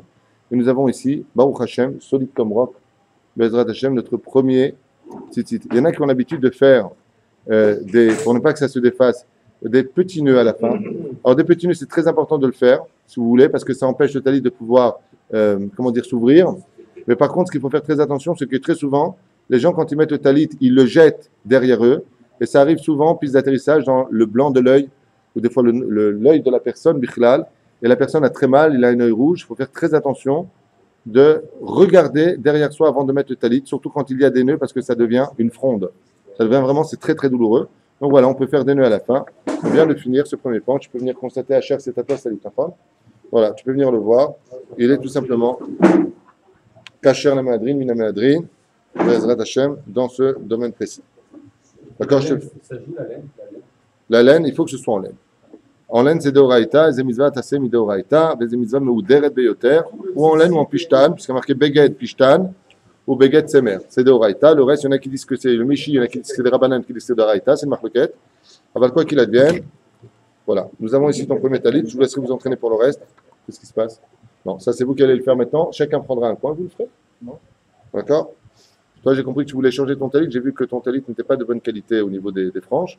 Et nous avons ici, Baruch Hashem, solide comme roc, Bezrat Hashem, notre premier tzitzit. Il y en a qui ont l'habitude de faire pour ne pas que ça se défasse, des petits nœuds à la fin. Alors, des petits nœuds, c'est très important de le faire, si vous voulez, parce que ça empêche le talit de pouvoir, s'ouvrir. Mais par contre, ce qu'il faut faire très attention, c'est que très souvent, les gens, quand ils mettent le talit, ils le jettent derrière eux. Et ça arrive souvent, piste d'atterrissage, dans le blanc de l'œil, ou des fois l'œil de la personne, bichlal, et la personne a très mal, il a un œil rouge. Il faut faire très attention de regarder derrière soi avant de mettre le talit, surtout quand il y a des nœuds, parce que ça devient une fronde. Ça devient vraiment, c'est très très douloureux. Donc voilà, on peut faire des nœuds à la fin. On vient de finir ce premier pan. Tu peux venir constater à Cher, c'est à toi, salut ta femme. Voilà, tu peux venir le voir. Il est tout simplement Kacher la Madrine, Mina Madrine, Bezrat Hashem, dans ce domaine précis. D'accord, Il s'agit de la laine. La laine, il faut que ce soit en laine. En laine, c'est deoraita, et mitzvah taseh mi deoraita, et mitzvah meuderet beyoter, ou en laine ou en pishtan, puisqu'il y a marqué beged pishtan, ou beged semer. C'est deoraita. Le reste, il y en a qui disent que c'est le michi, il y en a qui disent que c'est des rabbanan, qui disent que c'est deoraita, c'est le marloquette. Alors, quoi qu'il advienne, voilà. Nous avons ici ton premier talit. Je vous laisserai vous entraîner pour le reste. Qu'est-ce qui se passe? Non, ça, c'est vous qui allez le faire maintenant. Chacun prendra un coin, vous le ferez? Non. D'accord? Toi, j'ai compris que tu voulais changer ton talit. J'ai vu que ton talit n'était pas de bonne qualité au niveau des franges.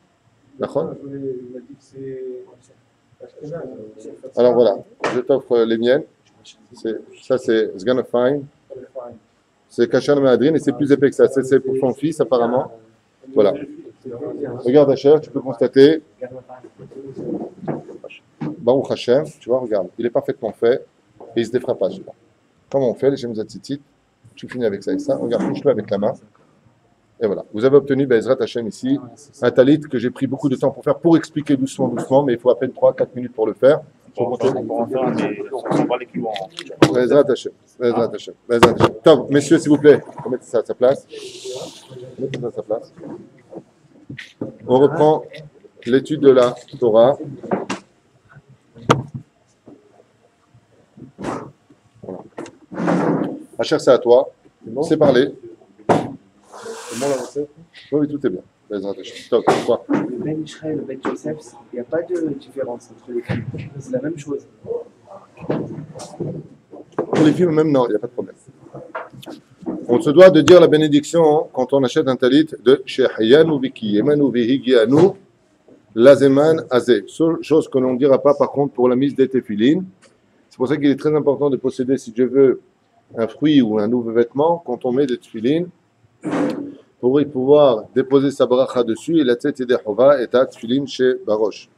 D'accord? Il m'a dit que c'est. Alors voilà, je t'offre les miennes. Ça, c'est Sgana Fine. C'est Kachar Mahadrin et c'est plus épais que ça. C'est pour son fils, apparemment. Voilà. Regarde, Hacher, tu peux constater. Baruch Hashem, tu vois, regarde, il est parfaitement fait et il ne se défera pas. Comment on fait les Shemzat Tzitzit? Tu finis avec ça et ça. Regarde, touche-le avec la main. Et voilà. Vous avez obtenu, Bezrat Hashem, ici, un talit que j'ai pris beaucoup de temps pour faire, pour expliquer doucement, mais il faut à peine 3-4 minutes pour le faire. On va en faire, mais on va les kilos en. Bezrat Hashem. Bezrat Hashem. Bezrat Hashem. Top, messieurs, s'il vous plaît, remettez ça à sa place. Mettez ça à sa place. On reprend l'étude de la Torah. Voilà. Hacher, c'est à toi. C'est parlé. C'est bon la recette? Oui, tout est bien. Bezrat Hashem. Top, quoi? Le Ben Israël et le Ben Yosef, il n'y a pas de différence entre les films. C'est la même chose. Pour les films, même non, il n'y a pas de problème. On se doit de dire la bénédiction quand on achète un talit de Shehayanu Viki, Yemanu Vihigianu, Lazeman Azeh. Chose que l'on ne dira pas par contre pour la mise des téphilines. C'est pour ça qu'il est très important de posséder, si Dieu veut, un fruit ou un nouveau vêtement quand on met des téphilines pour y pouvoir déposer sa bracha dessus et la tête des Hova et ta téphilines chez Baroche.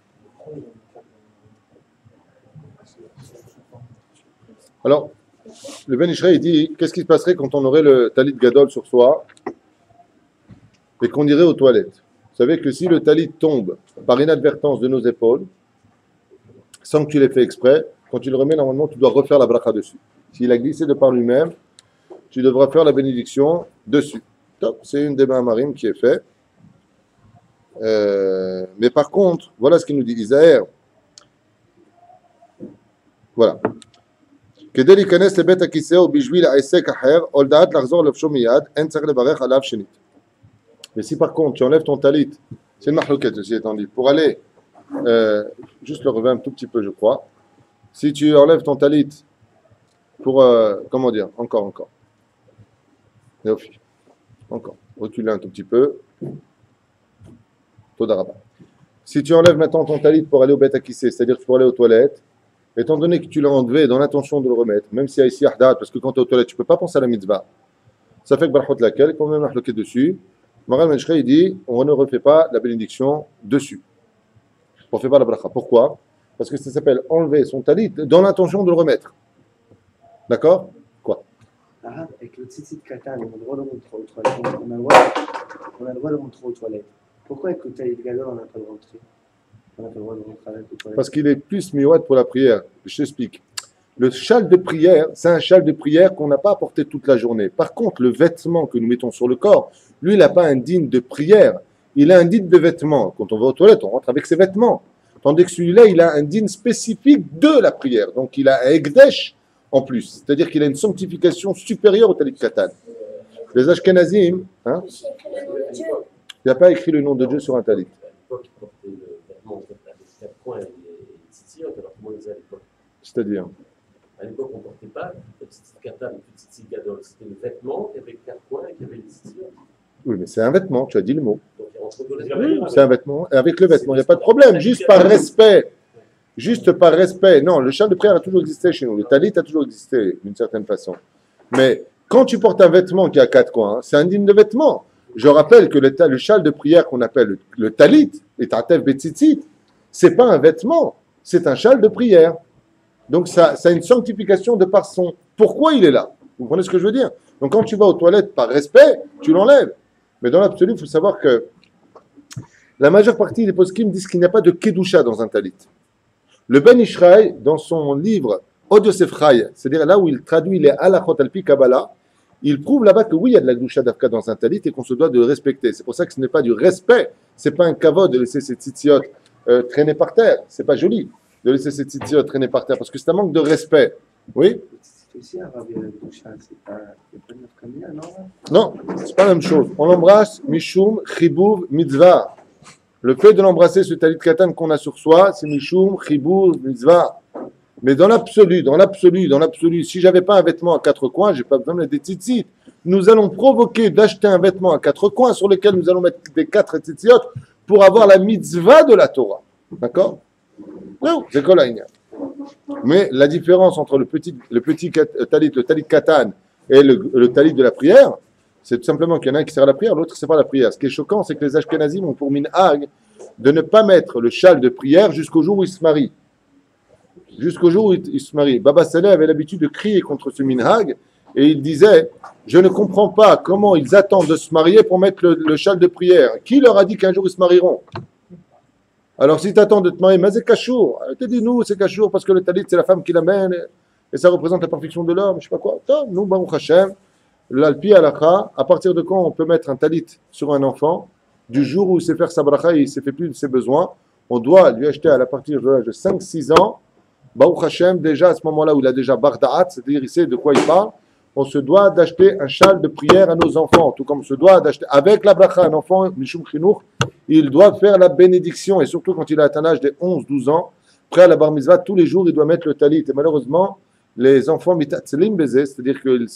Alors, le Ben Ishraï dit, qu'est-ce qui se passerait quand on aurait le talit gadol sur soi et qu'on irait aux toilettes? Vous savez que si le talit tombe par inadvertance de nos épaules, sans que tu l'aies fait exprès, quand tu le remets, normalement, tu dois refaire la bracha dessus. S'il a glissé de par lui-même, tu devras faire la bénédiction dessus. Top, c'est une des marim qui est fait. Mais par contre, voilà ce qu'il nous dit Isaïe. Voilà. כדי להיכנס לבית הכיסא ובשביל העסק אחר, או לדעת לחזור לבשו מיד, אין צריך לברך עליו שנית. Mais si par contre tu enlèves ton talit, c'est une mahlouquette aussi étant dit, pour aller, juste le relever un tout petit peu je crois, si tu enlèves ton talit pour, comment dire, encore, Néophi, encore, reculer un tout petit peu, Todaraba. Si tu enlèves maintenant ton talit pour aller au bête akissé, c'est-à-dire pour aller aux toilettes, étant donné que tu l'as enlevé dans l'intention de le remettre, même s'il y a ici ahdat, parce que quand tu es aux toilettes, tu ne peux pas penser à la mitzvah, ça fait que barchot laquelle, quand même mahlouquette dessus, Maral Menchre, il dit, on ne refait pas la bénédiction dessus. On ne fait pas la bracha. Pourquoi? Parce que ça s'appelle enlever son talit dans l'intention de le remettre. D'accord? Quoi? Ah, avec le tzitzit katan, on a le droit de rentrer aux toilettes. On a le droit de rentrer aux toilettes. Pourquoi avec le talit gadol, on n'a pas le droit de rentrer? On n'a pas le droit de rentrer aux toilettes. Parce qu'il est plus miouad pour la prière. Je t'explique. Le châle de prière, c'est un châle de prière qu'on n'a pas apporté toute la journée. Par contre, le vêtement que nous mettons sur le corps, lui, il n'a pas un digne de prière. Il a un digne de vêtement. Quand on va aux toilettes, on rentre avec ses vêtements. Tandis que celui-là, il a un digne spécifique de la prière. Donc, il a un ekdesh en plus. C'est-à-dire qu'il a une sanctification supérieure au talit katan. Les Ashkenazim, hein, il n'y a pas écrit le nom de Dieu sur un talit. C'est-à-dire à l'époque, on ne portait pas le tzitzit katan, le tzitzit gadol. C'était le vêtement qui avait 4 coins et qui avait une tzitzit. Oui, mais c'est un vêtement, tu as dit le mot. Donc, il rentre dans les Oui, c'est un vêtement. Et avec le vêtement, il n'y a pas de problème. Juste par respect. Juste par respect. Non, le châle de prière a toujours existé chez nous. Le talit a toujours existé d'une certaine façon. Mais quand tu portes un vêtement qui a 4 coins, c'est indigne de vêtement. Je rappelle que le châle de prière qu'on appelle le talit, et tatef betzitzit, c'est pas un vêtement, c'est un châle de prière. Donc ça a une sanctification de par son. Pourquoi il est là? Vous comprenez ce que je veux dire? Donc quand tu vas aux toilettes par respect, tu l'enlèves. Mais dans l'absolu, il faut savoir que la majeure partie des poskim disent qu'il n'y a pas de kedusha dans un talit. Le Ben Ishraï, dans son livre Od Yosef Chai, c'est-à-dire là où il traduit les halachot alpi Kabbalah, il prouve là-bas que oui, il y a de la kedusha d'Afka dans un talit et qu'on se doit de le respecter. C'est pour ça que ce n'est pas du respect, c'est pas un kavod de laisser ses tzitziot traîner par terre. C'est pas joli de laisser ses tzitziot traîner par terre parce que c'est un manque de respect. Oui? C'est aussi un rabbi avec le chat, c'est pas une kamia, non? Non, c'est pas la même chose. On l'embrasse, mishum, chibouv, mitzvah. Le fait de l'embrasser, ce talit katan qu'on a sur soi, c'est mishum, chibouv, mitzvah. Mais dans l'absolu, si j'avais pas un vêtement à 4 coins, j'ai pas besoin de mettre des tzitzit. Nous allons provoquer d'acheter un vêtement à 4 coins sur lequel nous allons mettre des 4 tzitzit pour avoir la mitzvah de la Torah. D'accord? Non, c'est quoi là, mais la différence entre le petit talit, le talit katan et le talit de la prière, c'est tout simplement qu'il y en a un qui sert à la prière, l'autre qui sert pas à la prière. Ce qui est choquant, c'est que les Ashkenazim ont pour minhag de ne pas mettre le châle de prière jusqu'au jour où ils se marient. Jusqu'au jour où ils se marient. Baba Saleh avait l'habitude de crier contre ce minhag et il disait: je ne comprends pas comment ils attendent de se marier pour mettre le châle de prière. Qui leur a dit qu'un jour ils se marieront? Alors, si tu attends de te marier, mais c'est cachour. Tu dis, nous, c'est cachour parce que le talit, c'est la femme qui l'amène et ça représente la perfection de l'homme, je sais pas quoi. Nous, Baruch Hashem, l'alpi halakha, à partir de quand on peut mettre un talit sur un enfant, du jour où il sait faire sa bracha et il ne sait fait plus de ses besoins, on doit lui acheter à partir de l'âge de 5-6 ans, Baruch Hashem, déjà à ce moment-là où il a déjà barda'at, c'est-à-dire il sait de quoi il parle, on se doit d'acheter un châle de prière à nos enfants, tout comme on se doit d'acheter avec la bracha un enfant, Mishum Chinuch, il doit faire la bénédiction, et surtout quand il a atteint l'âge de 11-12 ans, prêt à la bar mitzvah, tous les jours il doit mettre le talit. Et malheureusement, les enfants mitatzelim baiser, c'est-à-dire qu'ils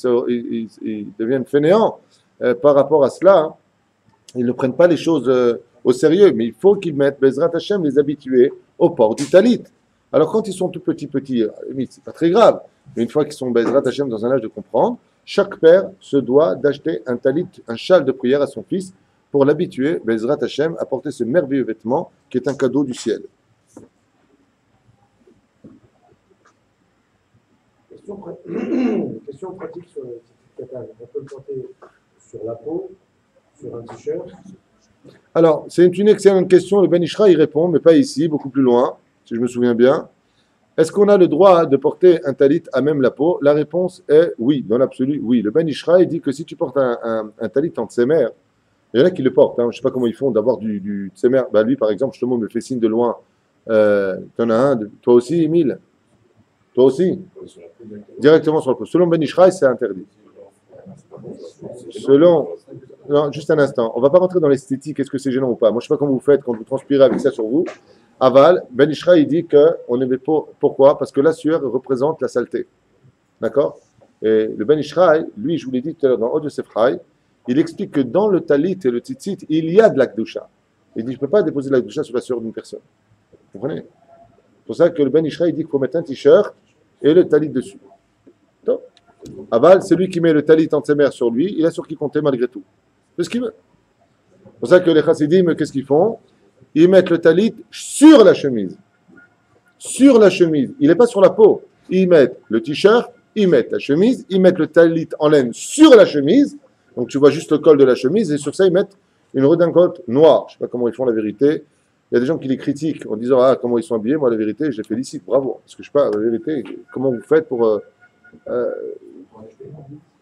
deviennent fainéants par rapport à cela, hein. Ils ne prennent pas les choses au sérieux, mais il faut qu'ils mettent Bezrat Hashem, les habituer au port du talit. Alors quand ils sont tout petits, c'est pas très grave, mais une fois qu'ils sont Bezrat Hashem dans un âge de comprendre, chaque père se doit d'acheter un talit, un châle de prière à son fils pour l'habituer, Bezrat Hashem, à porter ce merveilleux vêtement qui est un cadeau du ciel. Question pratique sur le katan. On peut le porter sur la peau, sur un t-shirt. Alors, c'est une excellente question. Le Ben Ishra y répond, mais pas ici, beaucoup plus loin, si je me souviens bien. Est-ce qu'on a le droit de porter un talit à même la peau? La réponse est oui, dans l'absolu, oui. Le Ben Ishra, il dit que si tu portes un talit en tsemer, il y en a qui le portent, hein. Je ne sais pas comment ils font d'avoir du tsemer. Bah, lui, par exemple, justement, me fait signe de loin. Tu en as un, toi aussi, Émile? Toi aussi? Directement sur la peau. Selon Ben Ishraï, c'est interdit. Selon. Non, juste un instant. On ne va pas rentrer dans l'esthétique, est-ce que c'est gênant ou pas. Moi, je ne sais pas comment vous faites quand vous transpirez avec ça sur vous. Aval, Ben Ishraï dit qu'on est pas. Pourquoi? Parce que la sueur représente la saleté. D'accord? Et le Ben Ishraï, lui, je vous l'ai dit tout à l'heure dans Od Yosef Chai, il explique que dans le talit et le tzitzit, il y a de la kedusha. Il dit, je ne peux pas déposer de la kedusha sur la sueur d'une personne. Vous comprenez? C'est pour ça que le Ben Ishraï dit qu'il faut mettre un t-shirt et le talit dessus. Donc, Aval, c'est lui qui met le talit en tsemer sur lui, il a sur qui compter malgré tout. C'est ce qu'il veut. C'est pour ça que les chassidim, qu'est-ce qu'ils font? Ils mettent le talit sur la chemise. Sur la chemise. Il n'est pas sur la peau. Ils mettent le t-shirt, ils mettent la chemise, ils mettent le talit en laine sur la chemise. Donc tu vois juste le col de la chemise et sur ça ils mettent une redingote noire. Je ne sais pas comment ils font la vérité. Il y a des gens qui les critiquent en disant ah comment ils sont habillés. Moi la vérité je les félicite, bravo. Parce que je ne sais pas la vérité. Comment vous faites pour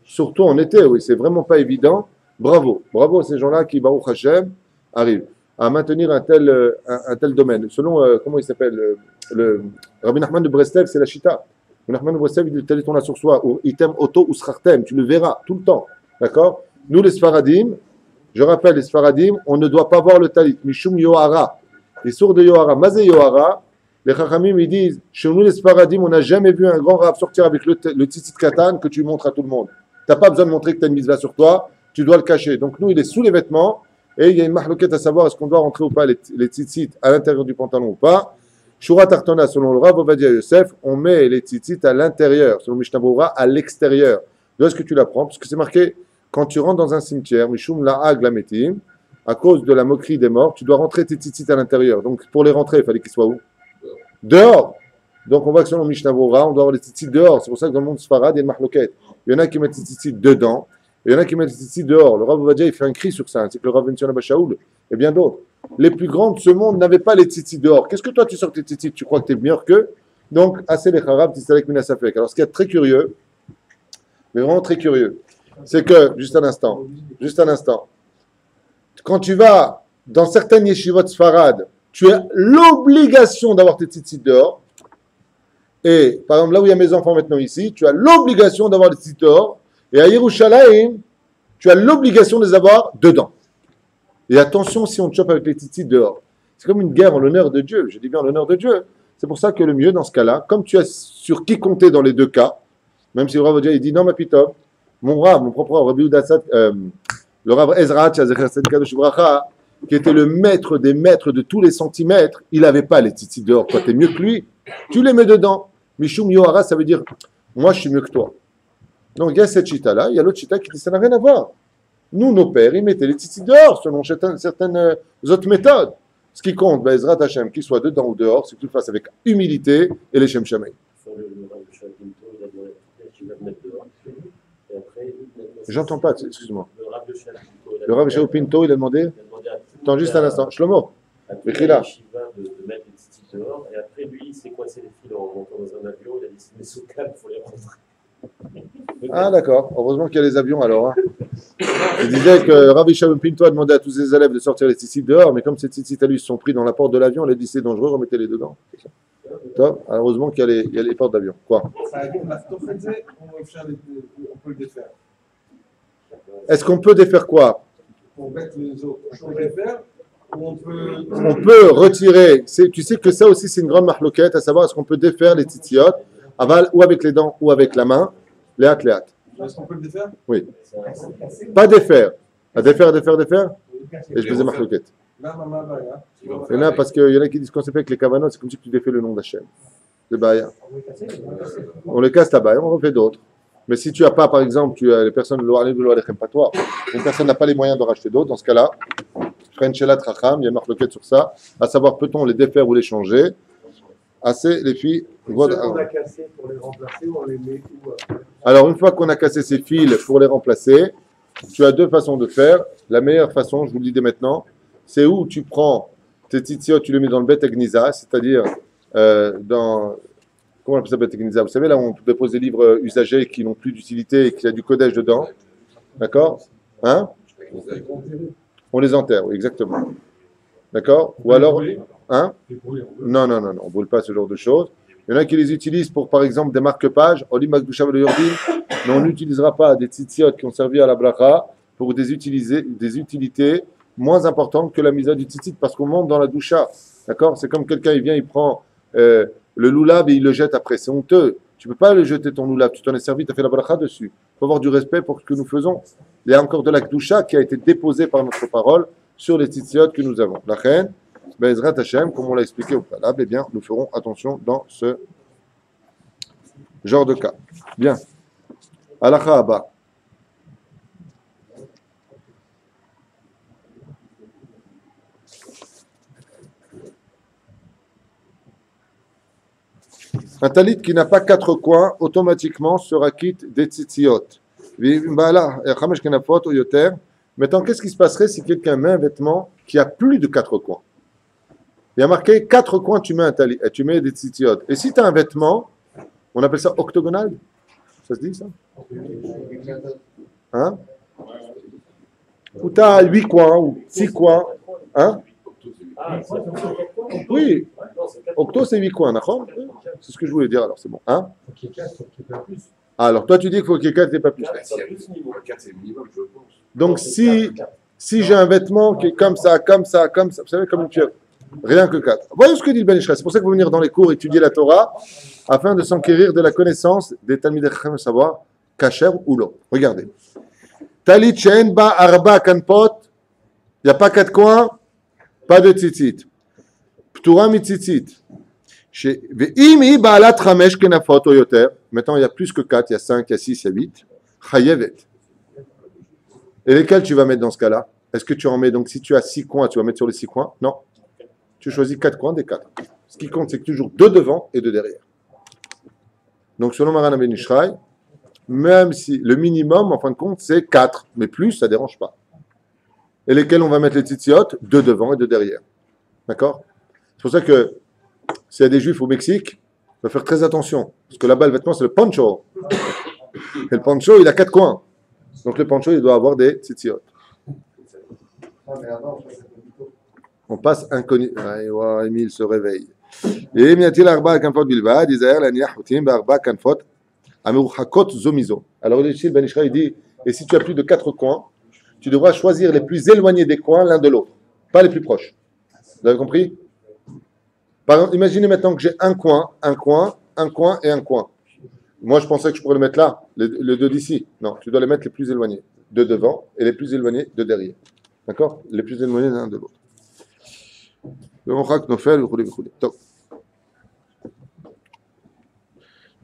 surtout en été, oui, c'est vraiment pas évident. Bravo, bravo à ces gens-là qui Baruch Hashem arrivent à maintenir un tel domaine. Selon comment il s'appelle le Rabbi Nachman de Breslev, c'est la Shita. Rabbi Nachman de Breslev il dit tel ton sur soi ou item auto ou srartem. Tu le verras tout le temps. D'accord? Nous, les Sfaradim, je rappelle, les Sfaradim, on ne doit pas voir le talit. Mishum Yohara. Les sourds de Yohara. Mazé Yohara. Les Chachamim, ils disent, chez nous, les Sfaradim, on n'a jamais vu un grand rab sortir avec le tzitzit katan que tu montres à tout le monde. Tu n'as pas besoin de montrer que tu as une mitzvah sur toi tu dois le cacher. Donc nous, il est sous les vêtements, et il y a une mahloquette à savoir est-ce qu'on doit rentrer ou pas les tzitzit à l'intérieur du pantalon ou pas. Shura Tartona, selon le Rav Ovadia Yosef, on met les tzitzit à l'intérieur, selon Mishnah Berurah, à l'extérieur. D'où est-ce que tu l'apprends? Parce que c'est marqué, quand tu rentres dans un cimetière, Mishum La'ag Lametim, à cause de la moquerie des morts, tu dois rentrer tes tzitzit à l'intérieur. Donc pour les rentrer, il fallait qu'ils soient où? Dehors. Donc on voit que selon Mishnah Berurah, on doit avoir les tzitzit dehors. C'est pour ça que dans le monde Sfarad, il y a une mahloquette. Il y en a qui mettent les tzitzit dedans, et il y en a qui mettent les tzitzit dehors. Le Rav Ovadia, il fait un cri sur ça, c'est que le Rav Benzion Abba Shaoul et bien d'autres. Les plus grands de ce monde n'avaient pas les tzitzit dehors. Qu'est-ce que toi tu sors tes tzitzit? Tu crois que tu es meilleur qu'eux? Donc, assez les harab, tissalek minasafek. Alors, ce qui est très curieux, mais vraiment très curieux, c'est que, juste un instant, quand tu vas dans certaines yeshivot sfarad, tu as l'obligation d'avoir tes tzitzit dehors. Et, par exemple, là où il y a mes enfants maintenant ici, tu as l'obligation d'avoir les tzitzit dehors. Et à Yerushalayim, tu as l'obligation de les avoir dedans. Et attention si on te chope avec les tzitzit dehors. C'est comme une guerre en l'honneur de Dieu. Je dis bien en l'honneur de Dieu. C'est pour ça que le mieux dans ce cas-là, comme tu as sur qui compter dans les deux cas, même si le Rav Odia il dit non, ma pitov, mon Rav, mon propre Rav, Rabbi Udassat, le Rav Ezra, qui était le maître des maîtres de tous les centimètres, il n'avait pas les tzitzit dehors. Toi, tu es mieux que lui, tu les mets dedans. Mishum Yohara, ça veut dire moi, je suis mieux que toi. Donc il y a cette chita-là, il y a l'autre chita qui dit ça n'a rien à voir. Nous, nos pères, ils mettaient les tzitzit dehors selon certaines autres méthodes. Ce qui compte, Ezrat Hashem, qu'il soit dedans ou dehors, c'est que tu le fasses avec humilité et les Shem Shamay. J'entends pas, excuse-moi. Le Rav Shaul Pinto, il a demandé. Attends juste un instant. Shlomo, écris là. De mettre les tzitzit dehors, et après lui, il s'est coincé les fils en montant dans un avion, il a dit c'est mes soukanes, il faut les rentrer. Ah d'accord, heureusement qu'il y a les avions alors. Hein. Il disait que Rav Shaul Pinto a demandé à tous ses élèves de sortir les tzitzit dehors, mais comme ces tzitzit à lui sont pris dans la porte de l'avion, il a dit c'est dangereux, remettez-les dedans. Top. Alors, heureusement qu'il y a les portes d'avion. Quoi? On peut le défaire. Est-ce qu'on peut défaire quoi? Pour mettre les autres. On peut le défaire ou on peut retirer. Tu sais que ça aussi c'est une grande marloquette, à savoir est-ce qu'on peut défaire les tzitzit aval ou avec les dents ou avec la main. Léat. Est-ce qu'on peut le défaire? Oui. Pas défaire. À défaire. Et je faisais marloquette. Il y en a parce qu'il y en a qui disent qu'on s'est fait avec les kavanos, c'est comme si tu défais le nom d'Hachem. C'est baïa. On les casse là-bas et on refait d'autres. Mais si tu n'as pas, par exemple, les personnes pas toi, une personne n'a pas les moyens de racheter d'autres, dans ce cas-là, Frenchelat Racham, il y a une marloquette sur ça, à savoir peut-on les défaire ou les changer. Assez, les filles. Ceux qu'on a cassés pour les remplacer, on les met où? Alors, une fois qu'on a cassé ces fils pour les remplacer, tu as deux façons de faire. La meilleure façon, je vous le dis dès maintenant, c'est où tu prends tes tzitzit, tu les mets dans le Bet Agniza, c'est-à-dire dans. Comment on appelle ça, Bet Agniza? Vous savez, là où on dépose des livres usagés qui n'ont plus d'utilité et qui a du codage dedans. D'accord? Hein? On les enterre, oui, exactement. D'accord? Ou alors. Hein? Non, on ne brûle pas ce genre de choses. Il y en a qui les utilisent pour, par exemple, des marque-pages, mais on n'utilisera pas des tzitzit qui ont servi à la bracha pour des utilités moins importantes que la mise du tzitzit, parce qu'on monte dans la doucha. D'accord? C'est comme quelqu'un, il vient, il prend le loulav et il le jette après. C'est honteux. Tu ne peux pas le jeter ton loulav. Tu t'en es servi, tu as fait la bracha dessus. Il faut avoir du respect pour ce que nous faisons. Il y a encore de la doucha qui a été déposée par notre parole sur les tzitzit que nous avons. La reine, Bezrat Hashem, comme on l'a expliqué au préalable, eh bien, nous ferons attention dans ce genre de cas. Bien. Halakha Abba. Un talit qui n'a pas quatre coins, automatiquement sera quitte des tzitziot. Maintenant, qu'est-ce qui se passerait si quelqu'un met un vêtement qui a plus de quatre coins? Il y a marqué 4 coins, tu mets un talit, tu mets des tzitziot. Et si tu as un vêtement, on appelle ça octogonal? Ça se dit ça? Hein? Ou tu as 8 coins, ou 6 coins. Hein? Oui. Octo, c'est 8 coins, d'accord? C'est ce que je voulais dire, alors c'est bon. Hein? Alors, toi, tu dis qu'il faut qu'il y ait 4 et pas plus. Donc, si j'ai un vêtement qui est comme ça, vous savez, comme une pieuvre. Rien que 4. Voyez ce que dit le Ben Ish Chai. C'est pour ça qu'il faut venir dans les cours étudier la Torah afin de s'enquérir de la connaissance des Talmidei Chacham, savoir kasher ou non. Regardez. Talit she'en ba arba kanpot, il n'y a pas 4 coins, pas de tzitzit. Ptura mitzitzit. Ve'im hi ba'alat 5 kenafot o yoter. Maintenant, il y a plus que 4, il y a 5, il y a 6, il y a 8. Chayevet. Et lesquels tu vas mettre dans ce cas-là? Est-ce que tu en mets, donc si tu as 6 coins, tu vas mettre sur les 6 coins? Non. Tu choisis 4 coins des 4. Ce qui compte, c'est que toujours 2 devant et 2 derrière. Donc, selon Maran Ben Ishraï, même si le minimum, en fin de compte, c'est 4, mais plus, ça ne dérange pas. Et lesquels on va mettre les tzitziot? 2 devant et 2 derrière. D'accord? C'est pour ça que s'il y a des juifs au Mexique, il faut faire très attention. Parce que là-bas, le vêtement, c'est le poncho. Et le poncho, il a 4 coins. Donc le poncho, il doit avoir des tzitziot. On passe inconnu. Ah, Émile se réveille. Et miatil arba kanfot bilvad, Isaël aniach hutim barba kanfot ameruchakot zomizo. Alors le Ben Ishraï dit, et si tu as plus de 4 coins, tu devras choisir les plus éloignés des coins l'un de l'autre, pas les plus proches. Vous avez compris? Par exemple, imaginez maintenant que j'ai un coin et un coin. Moi, je pensais que je pourrais le mettre là, les 2 d'ici. Non, tu dois les mettre les plus éloignés de devant et les plus éloignés de derrière. D'accord? Les plus éloignés l'un de l'autre.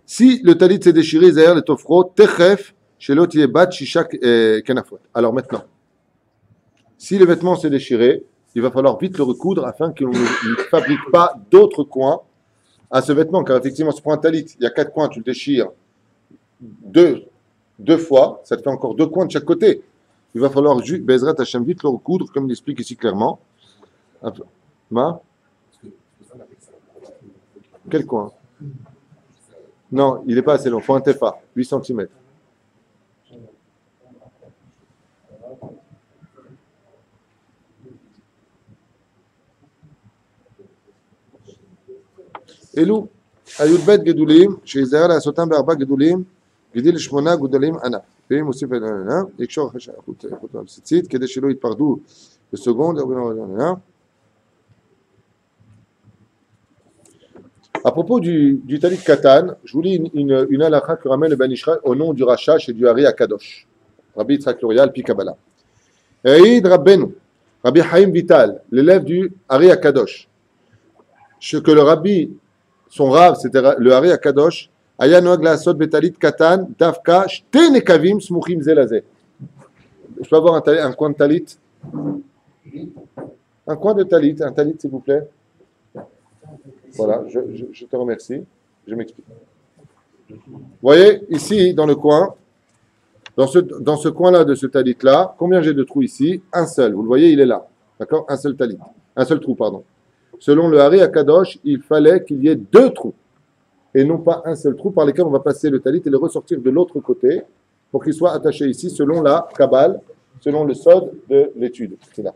Si le talit s'est déchiré, Zahir le tofro, techef, chez l'autre bat, shishak kenafot. Alors maintenant, si le vêtement s'est déchiré, il va falloir vite le recoudre afin qu'on ne fabrique pas d'autres coins à ce vêtement. Car effectivement, si tu prends un talit, il y a 4 coins, tu le déchires deux fois, ça te fait encore 2 coins de chaque côté. Il va falloir, Bezrat Hashem, vite le recoudre, comme il explique ici clairement. Ma? Quel coin? Non, il n'est pas assez long. Il faut un tefa, 8 cm. Elou, Ayudbet Gedulim, chez Israël, à Sotam Barba Gedulim, Gedil Shmona Gudalim Ana. Et Moussif Elana, Ekshor Hachakut, Sitzit, Kedeshilo Itpardou, le second, à propos du talit katan, je vous lis une halakha que ramène le Ben Ishraï au nom du Rashash et du Hari Akadosh. Rabbi Yitzhak Lorial, Pi Kabbalah. Eid Rabbenu, Rabbi Haïm Vital, l'élève du Hari Akadosh. Que le Rabbi, son Rav, c'était le Hari Akadosh, Aya Noag Laasot Betalit Katan, Davka, Shte Nekavim Smuchim Zelazé. Je peux avoir un coin de talit? Un coin de talit, un talit s'il vous plaît. Voilà, je te remercie. Je m'explique. Vous voyez, ici, dans le coin, dans ce coin-là de ce talit-là, combien j'ai de trous ici? Un seul. Vous le voyez, il est là. D'accord? Un seul talit. Un seul trou, pardon. Selon le Hari Akadosh, il fallait qu'il y ait 2 trous. Et non pas un seul trou par lesquels on va passer le talit et le ressortir de l'autre côté pour qu'il soit attaché ici selon la Kabbale, selon le sod de l'étude. C'est là.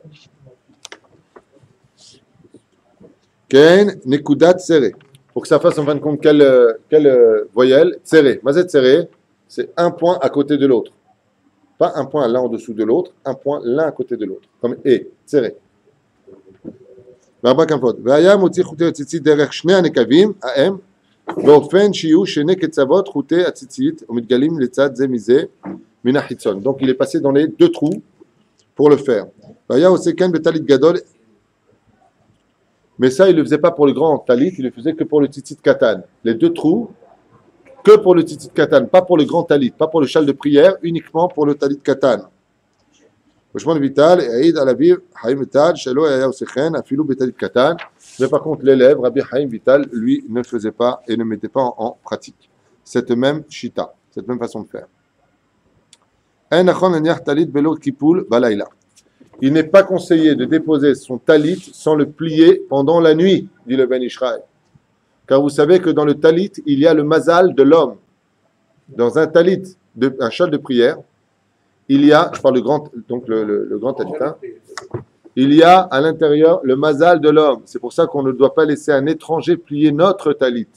Ken nekudat serré. Pour que ça fasse en fin de compte quelle voyelle? Serré. Mazet serré, c'est un point à côté de l'autre. Pas un point l'un en dessous de l'autre, un point l'un à côté de l'autre. Comme et, serré. Barba Kampot. Vaya motzi chute atzitzit derech shne anekavim, aem, באופן שיהיו שני קצוות חוטי הציצית ומתגלים לצד זה מזה מן החיצון. Donc il est passé dans les 2 trous pour le faire. והיה עושה כן בטלית גדול. Mais ça, il ne le faisait pas pour le grand talit, il le faisait que pour le tzitzit katan. Les 2 trous, que pour le tzitzit katan, pas pour le grand talit, pas pour le châle de prière, uniquement pour le talit katan. Mais par contre, l'élève, Rabbi Haïm Vital, lui, ne faisait pas et ne mettait pas en pratique cette même shita, cette même façon de faire. Il n'est pas conseillé de déposer son talit sans le plier pendant la nuit, dit le Ben Ishraï. Car vous savez que dans le talit, il y a le mazal de l'homme. Dans un talit, un châle de prière, il y a, je parle le grand talit, hein, il y a à l'intérieur le mazal de l'homme. C'est pour ça qu'on ne doit pas laisser un étranger plier notre talit.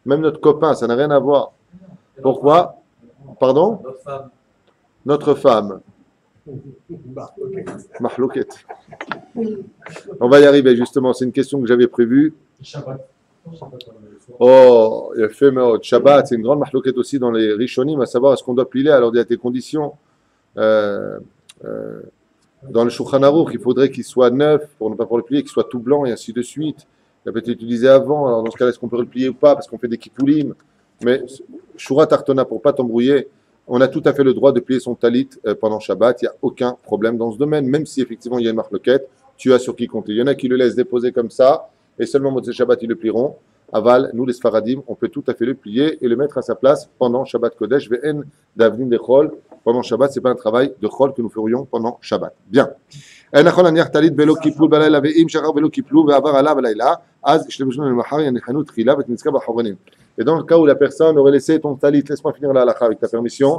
Même notre copain, ça n'a rien à voir. Pourquoi? Pardon? Notre femme. Mahlouket. On va y arriver justement, c'est une question que j'avais prévue. Oh, il fait Shabbat, c'est une grande mahlouket aussi dans les Rishonim, à savoir est-ce qu'on doit plier alors il y a des conditions. euh, euh, dans le Shulchan Aruch, il faudrait qu'il soit neuf pour ne pas pouvoir le plier, qu'il soit tout blanc et ainsi de suite. Il a peut-être été utilisé avant, alors dans ce cas-là, est-ce qu'on peut le plier ou pas parce qu'on fait des kipoulim. Mais Shura Tartona, pour ne pas t'embrouiller, on a tout à fait le droit de plier son talit pendant Shabbat. Il n'y a aucun problème dans ce domaine, même si effectivement il y a une marloquette, tu as sur qui compter. Il y en a qui le laissent déposer comme ça, et seulement Motzei Shabbat ils le plieront. Aval, nous les Sfaradim, on peut tout à fait le plier et le mettre à sa place pendant Shabbat Kodesh, Ve'en Davnin de Chol. Pendant Shabbat, ce n'est pas un travail de Chol que nous ferions pendant Shabbat. Bien. Et dans le cas où la personne aurait laissé ton talit, laisse-moi finir la halakha avec ta permission.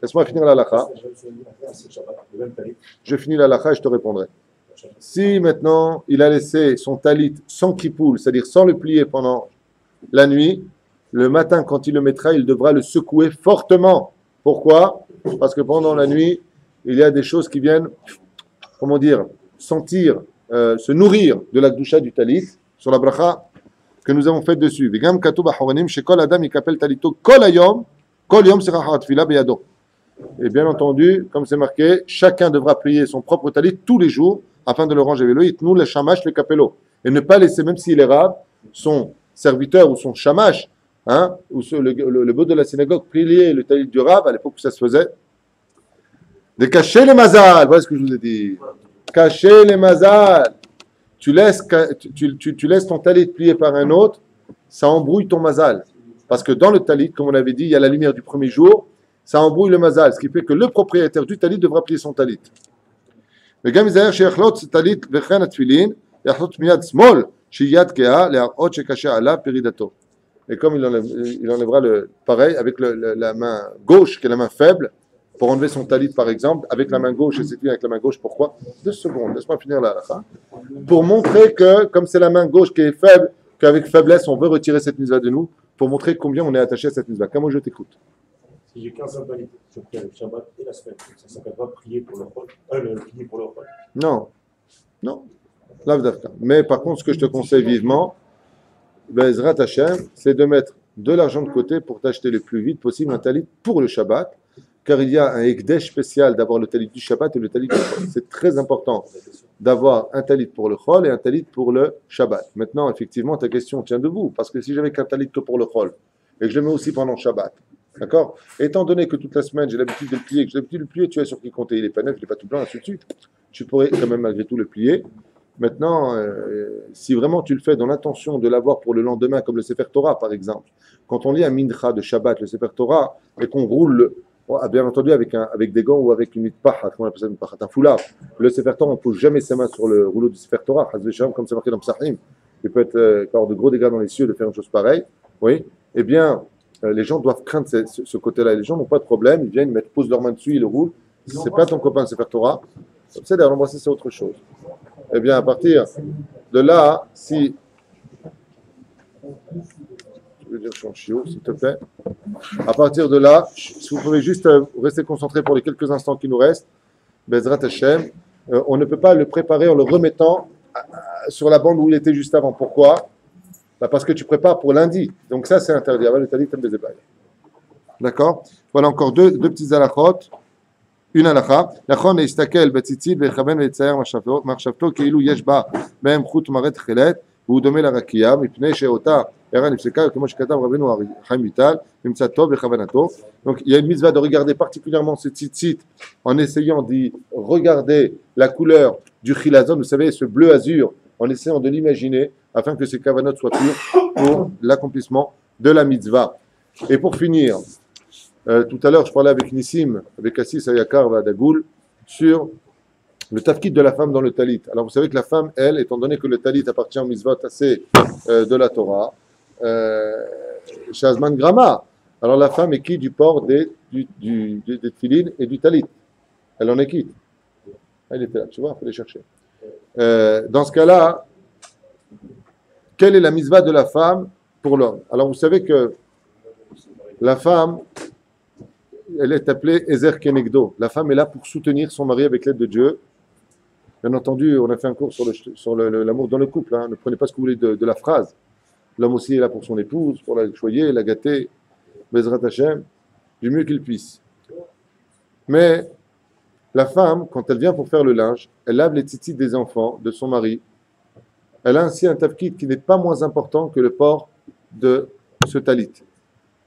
Laisse-moi finir la halakha. Je finis la halakha et je te répondrai. Si maintenant il a laissé son talit sans kipoul, c'est-à-dire sans le plier pendant la nuit, le matin quand il le mettra, il devra le secouer fortement. Pourquoi? Parce que pendant la nuit, il y a des choses qui viennent, comment dire, sentir, se nourrir de la gdusha du talit sur la bracha que nous avons faite dessus. Vegam katuv ha'choranim shekol adam yikapel talito kol hayom seracha tefila beyado. Et bien entendu, comme c'est marqué, chacun devra plier son propre talit tous les jours afin de le ranger avec lui. Itnou le shamash le kapelo. Et ne pas laisser, même s'il est rave, son serviteur ou son shamash, hein, ou le beau de la synagogue, plier le talit du rave, à l'époque où ça se faisait, de cacher les mazal. Voilà ce que je vous ai dit. Cacher les mazal. Tu laisses ton talit plié par un autre, ça embrouille ton mazal. Parce que dans le talit, comme on avait dit, il y a la lumière du premier jour, ça embrouille le mazal, ce qui fait que le propriétaire du talit devra plier son talit. Et comme il enlèvera pareil avec la main gauche, qui est la main faible, pour enlever son talit par exemple, avec la main gauche, et c'est avec la main gauche, pourquoi? 2 secondes, laisse-moi finir là. Pour montrer que, comme c'est la main gauche qui est faible, qu'avec faiblesse on veut retirer cette mitzvah de nous, pour montrer combien on est attaché à cette mitzvah. Comment je t'écoute? Si j'ai qu'un seul talit, je prie avec Shabbat et la semaine. Ça ne s'appelle pas prier pour le rôle. Prier pour le rôle. Non, non. Mais par contre, ce que je te conseille vivement, Bezrat Hashem, c'est de mettre de l'argent de côté pour t'acheter le plus vite possible un talit pour le Shabbat, car il y a un ekdesh spécial d'avoir le talit du Shabbat et le talit du Chol. C'est très important d'avoir un talit pour le Chol et un talit pour le Shabbat. Maintenant, effectivement, ta question tient debout, parce que si j'avais qu'un talit que pour le Chol, et que je le mets aussi pendant le Shabbat, d'accord? Étant donné que toute la semaine, j'ai l'habitude de le plier, tu as sur qui compter, il n'est pas neuf, il n'est pas tout blanc, ainsi de suite. Tu pourrais quand même malgré tout le plier. Maintenant, si vraiment tu le fais dans l'intention de l'avoir pour le lendemain, comme le Sefer Torah par exemple, quand on lit un mincha de Shabbat, le Sefer Torah, et qu'on roule, bien entendu avec des gants ou avec une mitpahat, comment on appelle ça, une mitpahat, un foulard, le Sefer Torah, on ne pose jamais ses mains sur le rouleau du Sefer Torah, comme c'est marqué dans Psachim, il peut avoir de gros dégâts dans les cieux de faire une chose pareille, oui, eh bien, les gens doivent craindre ce côté-là. Les gens n'ont pas de problème, ils viennent, ils posent leurs mains dessus, ils le roulent. C'est pas ton copain, c'est faire Torah. C'est d'ailleurs l'embrasser, c'est autre chose. Eh bien, à partir de là, si. Je veux dire, je suis en chiot, s'il te plaît. À partir de là, si vous pouvez juste rester concentré pour les quelques instants qui nous restent, Bezrat Hashem, on ne peut pas le préparer en le remettant sur la bande où il était juste avant. Pourquoi? Parce que tu prépares pour lundi. Donc ça, c'est interdit. D'accord? Voilà encore deux petites halachot. Une halakha. L'achon est istakel b'tzitzit v'echaven v'etzayer marchavto keilu yesh ba behem chut maret chelet והוא דומה לרקיע, מפני שאותה הערה נפסקה, כמו שכתב רבנו חיים ויטל, נמצא טוב בכוונתו. Donc il y a une mitzvah de regarder particulièrement ce tzitzit en essayant d'y regarder la couleur du chilazon, vous savez, ce bleu azur, en essayant de l'imaginer, afin que ces kavanot soient purs pour l'accomplissement de la mitzvah. Et pour finir, tout à l'heure je parlais avec Nissim, avec Assis Ayakar Vadagoul, sur le tafkid de la femme dans le talit. Alors vous savez que la femme, elle, étant donné que le talit appartient au mitzvot assez de la Torah, Shazman Grama, alors la femme est quitte du port des tefilines et du talit. Elle en est quitte. Elle était là, tu vois, il faut les chercher. Dans ce cas-là, quelle est la mitzvah de la femme pour l'homme? Alors vous savez que la femme, elle est appelée Ezer Kenegdo. La femme est là pour soutenir son mari avec l'aide de Dieu. Bien entendu, on a fait un cours sur l'amour dans le couple. Hein. Ne prenez pas ce que vous voulez de la phrase. L'homme aussi est là pour son épouse, pour la choyer, la gâter, Bezrat Hashem, du mieux qu'il puisse. Mais La femme, quand elle vient pour faire le linge, elle lave les tzitzit des enfants, de son mari. Elle a ainsi un tafkid qui n'est pas moins important que le port de ce talit.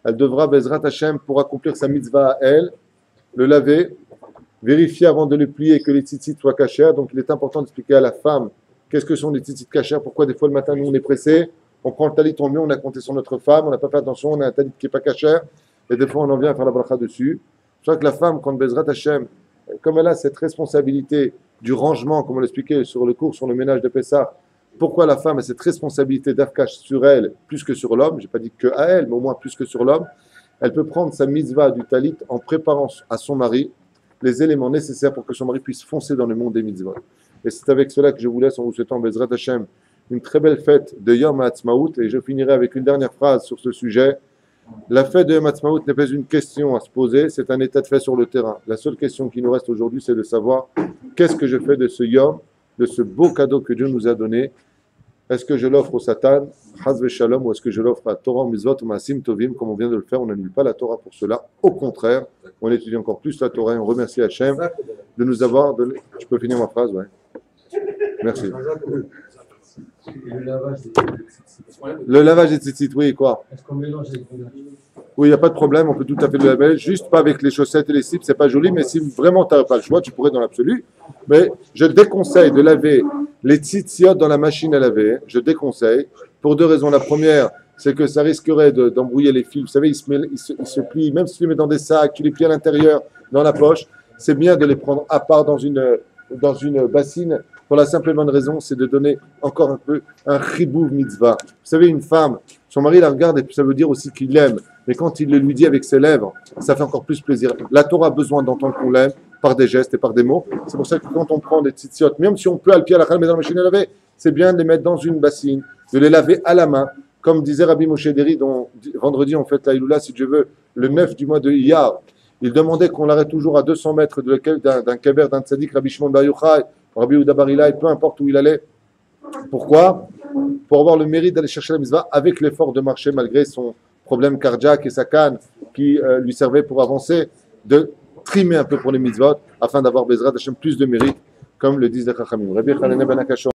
Elle devra, Bezrat Hashem, pour accomplir sa mitzvah à elle, le laver, vérifier avant de le plier que les tzitzit soient cachers. Donc il est important d'expliquer à la femme qu'est-ce que sont les tzitzit cachers, pourquoi des fois le matin nous on est pressé, on prend le talit, on le met, on a compté sur notre femme, on n'a pas fait attention, on a un talit qui n'est pas cacher, et des fois on en vient à faire la bracha dessus. Je crois que la femme, quand Bezrat Hashem, comme elle a cette responsabilité du rangement, comme on l'expliquait sur le cours, sur le ménage de Pessah, pourquoi la femme a cette responsabilité d'afkash sur elle plus que sur l'homme, je n'ai pas dit que à elle, mais au moins plus que sur l'homme, elle peut prendre sa mitzvah du talit en préparant à son mari les éléments nécessaires pour que son mari puisse foncer dans le monde des mitzvot. Et c'est avec cela que je vous laisse en vous souhaitant, Bezrat Hashem, une très belle fête de Yom HaAtzmaut, et je finirai avec une dernière phrase sur ce sujet. La fête de Yom HaAtzmaut n'est pas une question à se poser, c'est un état de fait sur le terrain. La seule question qui nous reste aujourd'hui, c'est de savoir qu'est-ce que je fais de ce Yom, de ce beau cadeau que Dieu nous a donné. Est-ce que je l'offre au Satan, Chaz Veshalom, ou est-ce que je l'offre à Torah, Mitzvot, ou Maasim Tovim, comme on vient de le faire? On n'annule pas la Torah pour cela. Au contraire, on étudie encore plus la Torah et on remercie Hachem de nous avoir donné. Je peux finir ma phrase, ouais. Merci. Le lavage des tzitzit, oui, quoi? Est-ce qu'on mélange avec le Oui, il n'y a pas de problème, on peut tout à fait le laver, juste pas avec les chaussettes et les slips, c'est pas joli, mais si vraiment tu n'as pas le choix, tu pourrais dans l'absolu. Mais je déconseille de laver les tzitziot dans la machine à laver, je déconseille, pour deux raisons. La première, c'est que ça risquerait d'embrouiller les fils. Vous savez, ils se plient, même si tu les mets dans des sacs, tu les plies à l'intérieur, dans la poche, c'est bien de les prendre à part dans une bassine, pour la simple et bonne raison, c'est de donner encore un peu un chibouv mitzvah. Vous savez, une femme, son mari la regarde et puis ça veut dire aussi qu'il l'aime. Mais quand il le lui dit avec ses lèvres, ça fait encore plus plaisir. La Torah a besoin d'entendre qu'on l'aime par des gestes et par des mots. C'est pour ça que quand on prend des tzitziot, même si on peut à le pied à la mais dans la machine à laver, c'est bien de les mettre dans une bassine, de les laver à la main. Comme disait Rabbi Moshe Deri, dont vendredi on fête la Iloula, si Dieu veut, le 9 du mois de Iyar. Il demandait qu'on l'arrête toujours à 200 mètres d'un keber, d'un tzaddik, Rabbi Shimon Bar Yochai, Rabbi Yehuda Bar Ilai, peu importe où il allait. Pourquoi? Pour avoir le mérite d'aller chercher la mitzvah avec l'effort de marcher malgré son problème cardiaque et sa canne qui lui servait pour avancer, de trimer un peu pour les mitzvot afin d'avoir Bezrat Hashem plus de mérite, comme le disent les Chachamim. Rabbi Chananah ben Akashon.